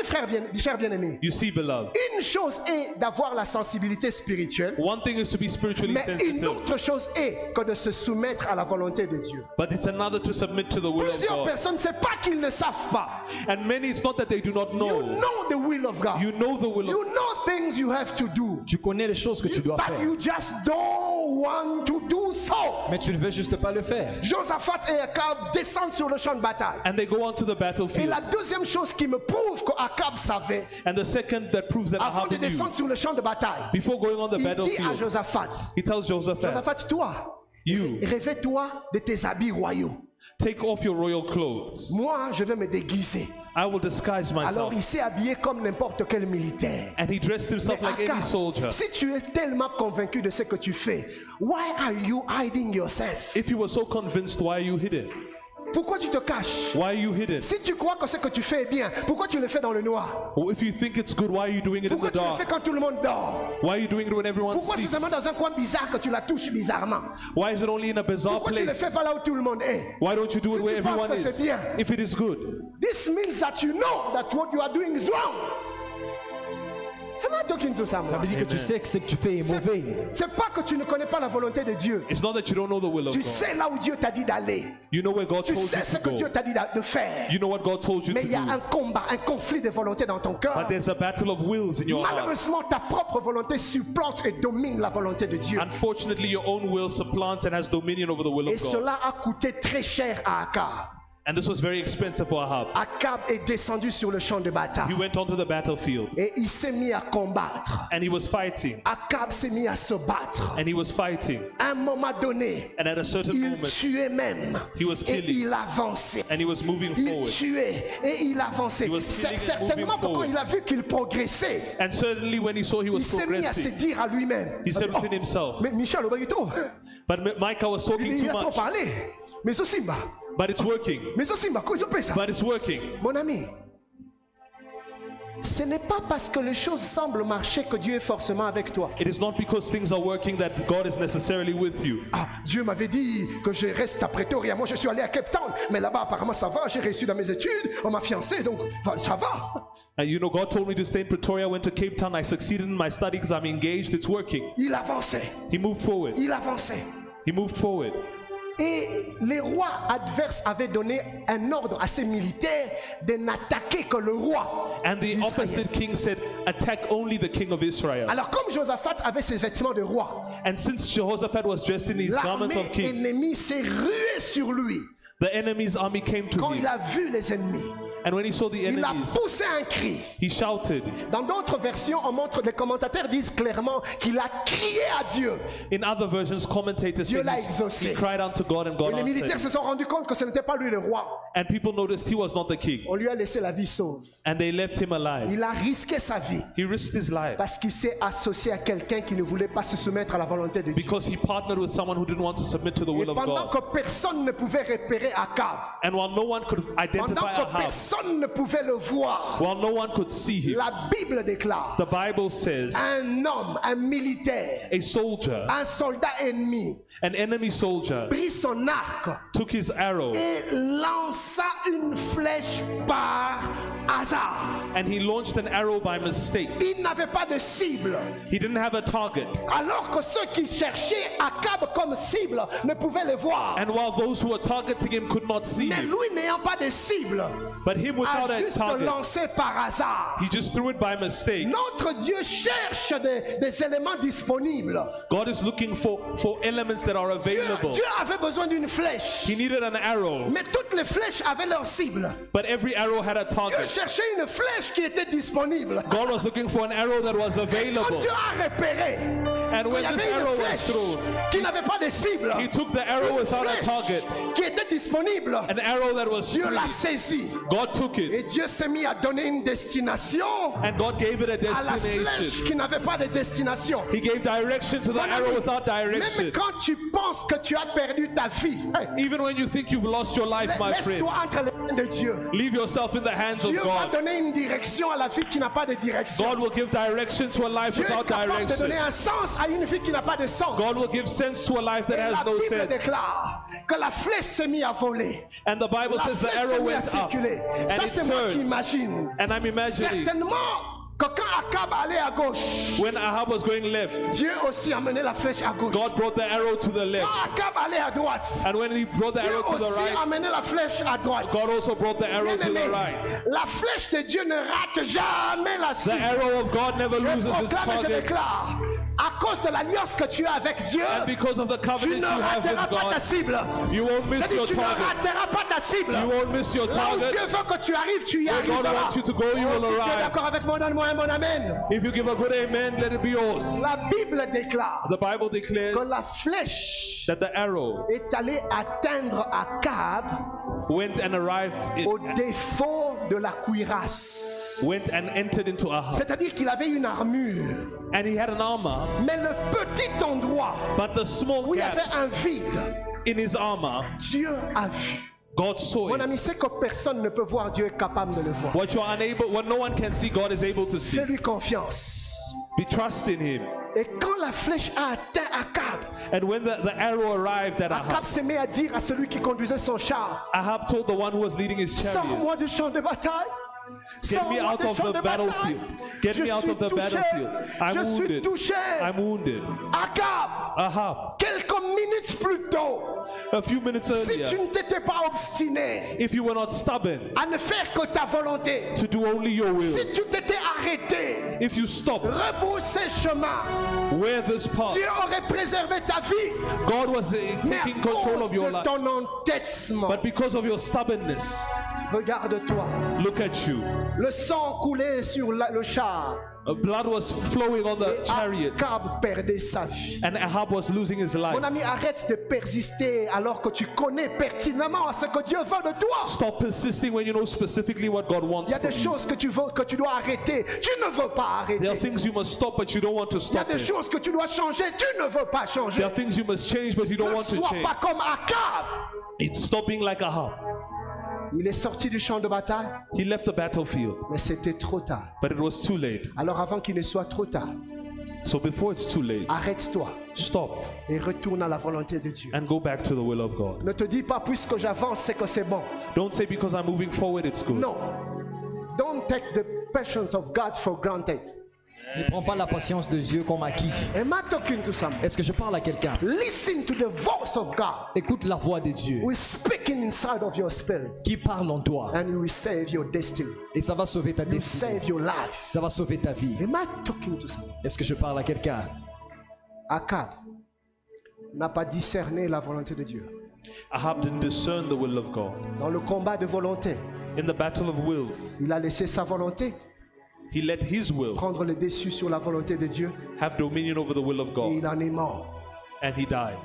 Speaker 2: cher bien-aimé,
Speaker 4: You see, beloved,
Speaker 2: une chose est d'avoir la sensibilité spirituelle,
Speaker 4: one thing is to be spiritually
Speaker 2: mais une
Speaker 4: sensitive,
Speaker 2: autre chose est que de se soumettre à la volonté de Dieu.
Speaker 4: but it's another to submit to the will of
Speaker 2: Plusieurs
Speaker 4: God.
Speaker 2: personnes, c'est pas qu'ils ne savent pas.
Speaker 4: And many, it's not that they do not
Speaker 2: You
Speaker 4: know.
Speaker 2: know the will of God.
Speaker 4: You know the will
Speaker 2: You
Speaker 4: of
Speaker 2: know things you have to do.
Speaker 3: Tu connais les choses que tu dois
Speaker 2: But
Speaker 3: faire,
Speaker 2: you just don't want to do so.
Speaker 3: mais tu ne veux juste pas le faire.
Speaker 2: Josaphat et Akab descendent sur le champ de bataille.
Speaker 4: And they go on to the
Speaker 2: Et
Speaker 4: battlefield.
Speaker 2: la deuxième chose qui me prouve qu'Akab savait,
Speaker 4: And the second that proves that
Speaker 2: avant
Speaker 4: Ahab
Speaker 2: de
Speaker 4: knew,
Speaker 2: descendre sur le champ de bataille,
Speaker 4: before going on the
Speaker 2: il dit à
Speaker 4: battlefield,
Speaker 2: Josaphat,
Speaker 4: he tells Josaphat,
Speaker 2: Josaphat, toi,
Speaker 4: you
Speaker 2: revêt-toi de tes habits royaux.
Speaker 4: take off your royal clothes.
Speaker 2: Moi, je vais me déguiser.
Speaker 4: I will disguise
Speaker 2: Alors
Speaker 4: myself.
Speaker 2: il s'est habillé comme n'importe quel militaire.
Speaker 4: And he dressed himself
Speaker 2: Mais
Speaker 4: like any
Speaker 2: Akab,
Speaker 4: soldier.
Speaker 2: si tu es tellement convaincu de ce que tu fais, why are you hiding yourself?
Speaker 4: If you were so convinced, why are you hidden?
Speaker 2: Pourquoi tu te caches?
Speaker 4: Why are you hidden?
Speaker 2: Si tu crois que ce que tu fais est bien, pourquoi tu le fais dans le noir?
Speaker 4: Or if you think it's good, why are you doing it in
Speaker 2: Pourquoi
Speaker 4: the
Speaker 2: tu le fais
Speaker 4: dark?
Speaker 2: quand tout le monde dort?
Speaker 4: Why are you doing it when everyone
Speaker 2: Pourquoi c'est
Speaker 4: sleeps?
Speaker 2: seulement dans un coin bizarre que tu la touches bizarrement?
Speaker 4: Why is it only in a bizarre
Speaker 2: Pourquoi tu ne le
Speaker 4: place?
Speaker 2: fais pas là où tout le monde est?
Speaker 4: Why don't you do it
Speaker 2: Si
Speaker 4: where
Speaker 2: tu penses
Speaker 4: everyone
Speaker 2: que c'est
Speaker 4: is?
Speaker 2: bien.
Speaker 4: If it is good.
Speaker 2: This means that you know that what you are doing is wrong. Am I talking to
Speaker 3: Ça
Speaker 2: someone?
Speaker 3: veut dire que tu sais que ce que tu fais est mauvais.
Speaker 2: C'est pas que tu ne connais pas la volonté de Dieu.
Speaker 4: It's not that you don't know the will of
Speaker 2: Tu
Speaker 4: God.
Speaker 2: sais là où Dieu t'a dit d'aller.
Speaker 4: You know where God
Speaker 2: Tu
Speaker 4: told you
Speaker 2: sais ce que
Speaker 4: to
Speaker 2: Dieu
Speaker 4: go.
Speaker 2: t'a dit de faire.
Speaker 4: You know what God told you
Speaker 2: Mais
Speaker 4: to
Speaker 2: il y a
Speaker 4: do.
Speaker 2: un combat, un conflit de volonté dans ton cœur.
Speaker 4: But there's a battle of wills in your heart.
Speaker 2: Malheureusement, ta propre volonté supplante et domine la volonté de Dieu.
Speaker 4: Unfortunately, your own will supplants and has dominion over the will
Speaker 2: Et
Speaker 4: of God.
Speaker 2: cela a coûté très cher à Akab.
Speaker 4: And this was very expensive for Ahab.
Speaker 2: Akab est descendu sur le champ de
Speaker 4: He
Speaker 2: bataille
Speaker 4: went onto the battlefield
Speaker 2: et il s'est mis à combattre.
Speaker 4: and he was fighting.
Speaker 2: Akab s'est mis à se battre.
Speaker 4: And he was fighting.
Speaker 2: À un moment donné,
Speaker 4: And at a certain
Speaker 2: il
Speaker 4: moment,
Speaker 2: tuait même.
Speaker 4: He was
Speaker 2: Et
Speaker 4: killing.
Speaker 2: il avançait.
Speaker 4: and he was moving
Speaker 2: Il
Speaker 4: forward.
Speaker 2: tuait et il avançait.
Speaker 4: He was killing and
Speaker 2: Certainement
Speaker 4: moving
Speaker 2: que quand
Speaker 4: forward.
Speaker 2: il a vu qu'il progressait,
Speaker 4: And certainly when he saw he
Speaker 2: il
Speaker 4: was
Speaker 2: s'est mis à se
Speaker 4: progressing,
Speaker 2: dire à lui-même.
Speaker 4: he said
Speaker 2: Oh,
Speaker 4: within himself,
Speaker 2: mais Michel Obayito,
Speaker 4: but Micah was talking
Speaker 2: il
Speaker 4: too
Speaker 2: a trop
Speaker 4: much.
Speaker 2: parlé. Mais aussi,
Speaker 4: But it's working.
Speaker 2: mais aussi, quoi, ils ont fait ça.
Speaker 4: But it's working.
Speaker 2: Mon ami, ce n'est pas parce que les choses semblent marcher que Dieu est forcément avec toi.
Speaker 4: It is not because things are working that God is necessarily with you.
Speaker 2: Ah, Dieu m'avait dit que je reste à Pretoria. Moi, je suis allé à Cape Town. Mais là-bas, apparemment, ça va. J'ai réussi dans mes études. On m'a fiancé, donc ça va.
Speaker 4: And you know, God told me to stay in Pretoria. I went to Cape Town. I succeeded in my study because I'm engaged. It's working.
Speaker 2: Il avançait.
Speaker 4: He moved forward.
Speaker 2: Il avançait.
Speaker 4: He moved forward.
Speaker 2: Et les rois adverses avaient donné un ordre à ses militaires de n'attaquer que le roi.
Speaker 4: And the
Speaker 2: d'Israël.
Speaker 4: opposite king said, attack only the king of Israel.
Speaker 2: Alors comme Josaphat avait ses vêtements de roi,
Speaker 4: And since Jehoshaphat was dressed in his garments
Speaker 2: l'armée
Speaker 4: of king,
Speaker 2: ennemie s'est ruée sur lui.
Speaker 4: the enemy's army came to
Speaker 2: Quand
Speaker 4: him.
Speaker 2: il a vu les ennemis,
Speaker 4: And when he saw the
Speaker 2: il a
Speaker 4: enemies,
Speaker 2: poussé un cri.
Speaker 4: he shouted.
Speaker 2: Dans d'autres versions, on montre, les commentateurs disent clairement qu'il a crié à Dieu.
Speaker 4: In other versions, commentators
Speaker 2: Dieu
Speaker 4: say
Speaker 2: l'a exaucé.
Speaker 4: he cried unto God and
Speaker 2: Et
Speaker 4: God
Speaker 2: les militaires
Speaker 4: answered.
Speaker 2: se sont rendus compte que ce n'était pas lui le roi.
Speaker 4: And people noticed he was not the king.
Speaker 2: On lui a laissé la vie sauve.
Speaker 4: And they left him alive.
Speaker 2: Il a risqué sa vie
Speaker 4: He risked his life
Speaker 2: parce qu'il s'est associé à quelqu'un qui ne voulait pas se soumettre à la volonté de Dieu.
Speaker 4: because he partnered with someone who didn't want to submit to the
Speaker 2: Et
Speaker 4: will of
Speaker 2: pendant
Speaker 4: God.
Speaker 2: que personne ne pouvait repérer Akab,
Speaker 4: And while no one could
Speaker 2: pendant
Speaker 4: identify
Speaker 2: que
Speaker 4: Ahab,
Speaker 2: personne ne pouvait le voir,
Speaker 4: while no one could see him,
Speaker 2: la Bible déclare
Speaker 4: the Bible says
Speaker 2: un homme, un militaire,
Speaker 4: a soldier,
Speaker 2: un soldat ennemi,
Speaker 4: an enemy soldier,
Speaker 2: prit son arc
Speaker 4: took his arrow
Speaker 2: et lança une flèche par hasard.
Speaker 4: and he launched an arrow by mistake.
Speaker 2: Il n'avait pas de cible.
Speaker 4: He didn't have a target.
Speaker 2: Alors que ceux qui cherchaient Akab comme cible ne pouvaient le voir.
Speaker 4: And while those who were targeting him could not see
Speaker 2: Mais
Speaker 4: him,
Speaker 2: lui n'ayant pas de cible,
Speaker 4: but him without
Speaker 2: a
Speaker 4: a
Speaker 2: juste
Speaker 4: target,
Speaker 2: lancé par hasard.
Speaker 4: he just threw it by mistake.
Speaker 2: Notre Dieu cherche des éléments disponibles.
Speaker 4: God is looking for elements that are available.
Speaker 2: Dieu avait besoin d'une flèche.
Speaker 4: He needed an arrow,
Speaker 2: Mais toutes les flèches avaient leur cible.
Speaker 4: but every arrow had a
Speaker 2: Dieu
Speaker 4: target.
Speaker 2: cherchait une flèche qui était disponible.
Speaker 4: God was looking for an arrow that was
Speaker 2: Quand
Speaker 4: available.
Speaker 2: Dieu a repéré
Speaker 4: And
Speaker 2: qu'il
Speaker 4: when
Speaker 2: y avait
Speaker 4: this
Speaker 2: une
Speaker 4: arrow was
Speaker 2: flèche
Speaker 4: thrown,
Speaker 2: qui n'avait pas de cible,
Speaker 4: he took the arrow
Speaker 2: une
Speaker 4: without a
Speaker 2: flèche
Speaker 4: target,
Speaker 2: qui était disponible,
Speaker 4: an arrow that was
Speaker 2: Dieu l'a
Speaker 4: free.
Speaker 2: saisi.
Speaker 4: God took
Speaker 2: Et
Speaker 4: it,
Speaker 2: Dieu s'est mis à donner une destination
Speaker 4: and God gave it a
Speaker 2: à la flèche
Speaker 4: destination.
Speaker 2: qui n'avait pas de destination.
Speaker 4: He gave direction to the
Speaker 2: Mon
Speaker 4: arrow
Speaker 2: ami,
Speaker 4: without direction.
Speaker 2: même quand tu penses que tu as perdu ta vie, hey,
Speaker 4: Even when you think you've lost your life, my friend,
Speaker 2: laisse-toi entre les mains de Dieu.
Speaker 4: Leave yourself in the hands of
Speaker 2: Dieu va
Speaker 4: God.
Speaker 2: donner une direction à la vie qui n'a pas de direction.
Speaker 4: God will give direction to a life
Speaker 2: Dieu est
Speaker 4: without
Speaker 2: capable de donner
Speaker 4: direction.
Speaker 2: un sens à une vie qui n'a pas de sens.
Speaker 4: God will give sense to a life
Speaker 2: Et
Speaker 4: that
Speaker 2: la
Speaker 4: has no
Speaker 2: Bible
Speaker 4: sense.
Speaker 2: déclare que la flèche s'est mise à voler.
Speaker 4: And the Bible
Speaker 2: La
Speaker 4: says the
Speaker 2: flèche s'est
Speaker 4: arrow
Speaker 2: mise à
Speaker 4: went up
Speaker 2: circuler. Ça,
Speaker 4: and
Speaker 2: c'est
Speaker 4: it
Speaker 2: moi qui
Speaker 4: turned.
Speaker 2: imagine.
Speaker 4: And I'm imagining
Speaker 2: Certainement que quand Akab allait à gauche,
Speaker 4: when Ahab was going left,
Speaker 2: Dieu aussi a mené la flèche à gauche.
Speaker 4: God brought the arrow to the left.
Speaker 2: Quand Akab allait à droite,
Speaker 4: And when he brought the
Speaker 2: Dieu
Speaker 4: arrow to the
Speaker 2: aussi a
Speaker 4: right,
Speaker 2: mené la flèche à droite.
Speaker 4: God also brought the arrow to
Speaker 2: Bien-aimé,
Speaker 4: the right.
Speaker 2: la flèche de Dieu ne rate jamais la
Speaker 4: The
Speaker 2: cible.
Speaker 4: arrow of God never
Speaker 2: Je
Speaker 4: loses its
Speaker 2: proclame et je
Speaker 4: target.
Speaker 2: déclare, à cause de l'alliance que tu as avec Dieu,
Speaker 4: And because of the
Speaker 2: tu
Speaker 4: covenant
Speaker 2: ne
Speaker 4: you have
Speaker 2: rateras
Speaker 4: with
Speaker 2: pas ta
Speaker 4: God,
Speaker 2: cible.
Speaker 4: you won't miss
Speaker 2: Je dis,
Speaker 4: your
Speaker 2: tu ne
Speaker 4: target.
Speaker 2: rateras pas ta cible.
Speaker 4: You won't miss your
Speaker 2: Là où
Speaker 4: target.
Speaker 2: Dieu veut que tu arrives, tu y
Speaker 4: Where God
Speaker 2: arriveras.
Speaker 4: wants you to go, you
Speaker 2: Oh,
Speaker 4: will
Speaker 2: si tu es
Speaker 4: arrive.
Speaker 2: d'accord avec moi, donne-moi un bon amen.
Speaker 4: If you give a good amen, let it be yours.
Speaker 2: La Bible déclare
Speaker 4: The Bible declares
Speaker 2: que la flèche
Speaker 4: that the arrow
Speaker 2: est allée atteindre Akab
Speaker 4: went and arrived
Speaker 2: au défaut de la cuirasse.
Speaker 4: went and entered into Ahab.
Speaker 2: C'est-à-dire qu'il avait une armure,
Speaker 4: And he had an armor,
Speaker 2: mais le petit endroit
Speaker 4: but the small
Speaker 2: où il y avait
Speaker 4: gap
Speaker 2: un vide,
Speaker 4: in his armor,
Speaker 2: Dieu a vu.
Speaker 4: God saw
Speaker 2: Mon
Speaker 4: it.
Speaker 2: ami, c'est que personne ne peut voir, Dieu est capable de le voir.
Speaker 4: What you are unable, what no one can see, God is able to see.
Speaker 2: Fais-lui confiance.
Speaker 4: Be trust in Him.
Speaker 2: Et quand la flèche a atteint Akab,
Speaker 4: And when the arrow arrived at
Speaker 2: Akab
Speaker 4: Ahab,
Speaker 2: s'est mis à dire à celui qui conduisait son char,
Speaker 4: Ahab told the one who was leading his chariot,
Speaker 2: sors-moi du champ de bataille.
Speaker 4: "Get me
Speaker 2: Sors-moi
Speaker 4: out
Speaker 2: du
Speaker 4: of
Speaker 2: champ
Speaker 4: the
Speaker 2: de bataille.
Speaker 4: battlefield. Get
Speaker 2: Je
Speaker 4: me out
Speaker 2: suis
Speaker 4: of the
Speaker 2: touché.
Speaker 4: battlefield. I'm
Speaker 2: Je suis
Speaker 4: wounded.
Speaker 2: touché.
Speaker 4: I'm wounded."
Speaker 2: Akab,
Speaker 4: Ahab,
Speaker 2: quelques minutes plus tôt,
Speaker 4: a few minutes
Speaker 2: si tu
Speaker 4: earlier,
Speaker 2: ne t'étais pas obstiné
Speaker 4: if you were not stubborn
Speaker 2: à ne faire que ta volonté,
Speaker 4: to do only your will,
Speaker 2: si tu t'étais arrêté,
Speaker 4: if you stopped
Speaker 2: rebrousser chemin,
Speaker 4: where this path,
Speaker 2: Dieu aurait préservé ta vie.
Speaker 4: God was
Speaker 2: Mais à
Speaker 4: taking control
Speaker 2: cause
Speaker 4: of your
Speaker 2: de
Speaker 4: life.
Speaker 2: ton entêtement,
Speaker 4: But because of your stubbornness,
Speaker 2: regarde-toi.
Speaker 4: look at you.
Speaker 2: Le sang coulait sur le char.
Speaker 4: Blood was flowing on the
Speaker 2: Et
Speaker 4: chariot,
Speaker 2: Akab perdait sa vie.
Speaker 4: and Ahab was losing his life.
Speaker 2: Mon ami, arrête de persister alors que tu connais pertinemment ce que Dieu veut de toi.
Speaker 4: Stop persisting when you know specifically what God
Speaker 2: Il
Speaker 4: wants
Speaker 2: y a
Speaker 4: from
Speaker 2: des
Speaker 4: you.
Speaker 2: choses que tu dois arrêter. Tu ne veux pas
Speaker 4: There are
Speaker 2: arrêter.
Speaker 4: things you must stop, but you don't want to
Speaker 2: Il y a
Speaker 4: stop
Speaker 2: des
Speaker 4: it.
Speaker 2: choses que tu dois changer. Tu ne veux pas changer.
Speaker 4: There are things you must change, but you don't
Speaker 2: Ne
Speaker 4: want to
Speaker 2: sois
Speaker 4: change.
Speaker 2: pas comme Akab.
Speaker 4: It's stop being like Ahab.
Speaker 2: Il est sorti du champ de bataille,
Speaker 4: He left the battlefield,
Speaker 2: mais c'était trop tard.
Speaker 4: but it was too late.
Speaker 2: Alors avant qu'il ne soit trop tard,
Speaker 4: So before it's too late,
Speaker 2: arrête-toi
Speaker 4: stop
Speaker 2: et retourne à la volonté de Dieu.
Speaker 4: and go back to the will of God.
Speaker 2: Ne te dis pas puisque j'avance, c'est que c'est bon.
Speaker 4: Don't say because I'm moving forward, it's good.
Speaker 2: Non. Don't take the patience of God for granted.
Speaker 3: Ne prends pas la patience de Dieu comme acquis.
Speaker 2: Am I talking to someone?
Speaker 3: Est-ce que je parle à quelqu'un?
Speaker 2: Listen to the voice of God
Speaker 3: Écoute la voix de Dieu
Speaker 2: who is speaking inside of your spirit,
Speaker 3: qui parle en toi
Speaker 2: and you will save your destiny.
Speaker 3: et ça va sauver ta
Speaker 2: You
Speaker 3: destinée.
Speaker 2: save your life.
Speaker 3: Ça va sauver ta vie.
Speaker 2: Am I talking to someone?
Speaker 3: Est-ce que je parle à quelqu'un?
Speaker 2: Akab n'a pas discerné la volonté de Dieu.
Speaker 4: Ahab didn't discern the will of God.
Speaker 2: Dans le combat de volonté,
Speaker 4: In the battle of wills,
Speaker 2: il a laissé sa volonté
Speaker 4: he let his will
Speaker 2: prendre le dessus sur la volonté de Dieu
Speaker 4: have dominion over the will of
Speaker 2: et
Speaker 4: God,
Speaker 2: il en est mort.
Speaker 4: and he died.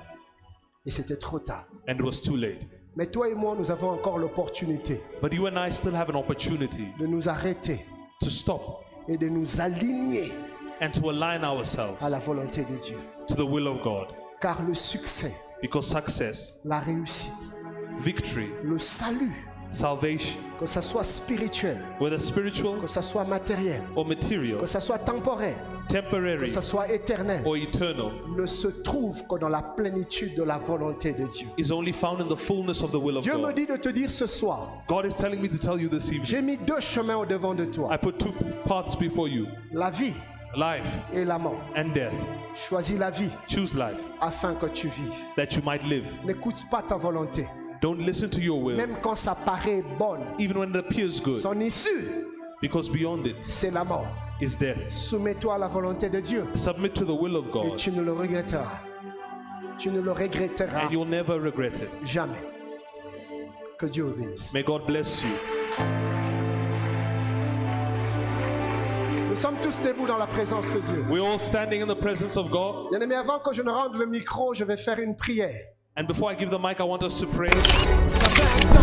Speaker 2: Et c'était trop tard.
Speaker 4: And it was too late.
Speaker 2: Mais toi et moi, nous avons encore l'opportunité
Speaker 4: But you and I still have an opportunity
Speaker 2: de nous arrêter
Speaker 4: to stop
Speaker 2: et de nous aligner
Speaker 4: and to align ourselves
Speaker 2: à la volonté de Dieu.
Speaker 4: to the will of God.
Speaker 2: Car le succès,
Speaker 4: Because success,
Speaker 2: la réussite,
Speaker 4: victory,
Speaker 2: le salut,
Speaker 4: salvation,
Speaker 2: que ça soit spirituel,
Speaker 4: whether spiritual
Speaker 2: que ça soit matériel,
Speaker 4: or material,
Speaker 2: que ça soit temporaire, que
Speaker 4: temporary
Speaker 2: ça soit éternel,
Speaker 4: or eternal,
Speaker 2: ne se trouve que dans la plénitude de la volonté de Dieu.
Speaker 4: is only found in the fullness of the will of
Speaker 2: Dieu me
Speaker 4: God.
Speaker 2: dit de te dire ce soir,
Speaker 4: God is telling me to tell you this evening,
Speaker 2: j'ai mis deux chemins au devant de toi,
Speaker 4: I put two paths before you,
Speaker 2: la vie
Speaker 4: life
Speaker 2: et la mort.
Speaker 4: and death.
Speaker 2: Choisis la vie
Speaker 4: Choose life
Speaker 2: afin que tu vives.
Speaker 4: that you might live.
Speaker 2: N'écoute pas ta volonté,
Speaker 4: Don't listen to your will,
Speaker 2: même quand ça paraît bonne.
Speaker 4: even when it appears good,
Speaker 2: Son issue,
Speaker 4: because beyond it
Speaker 2: c'est la mort.
Speaker 4: is death.
Speaker 2: Soumets-toi à la volonté de Dieu
Speaker 4: Submit to the will of
Speaker 2: et
Speaker 4: God,
Speaker 2: tu ne le regretteras. Tu ne le regretteras
Speaker 4: and you'll never regret it.
Speaker 2: jamais. Que Dieu vous bénisse.
Speaker 4: May God bless you.
Speaker 2: Nous sommes tous debout dans la présence de Dieu.
Speaker 4: We're all standing in the presence of God.
Speaker 2: Bien aimé, avant que je ne rende le micro, je vais faire une prière.
Speaker 4: And before I give the mic, I want us to pray.
Speaker 2: Ça fait un temps.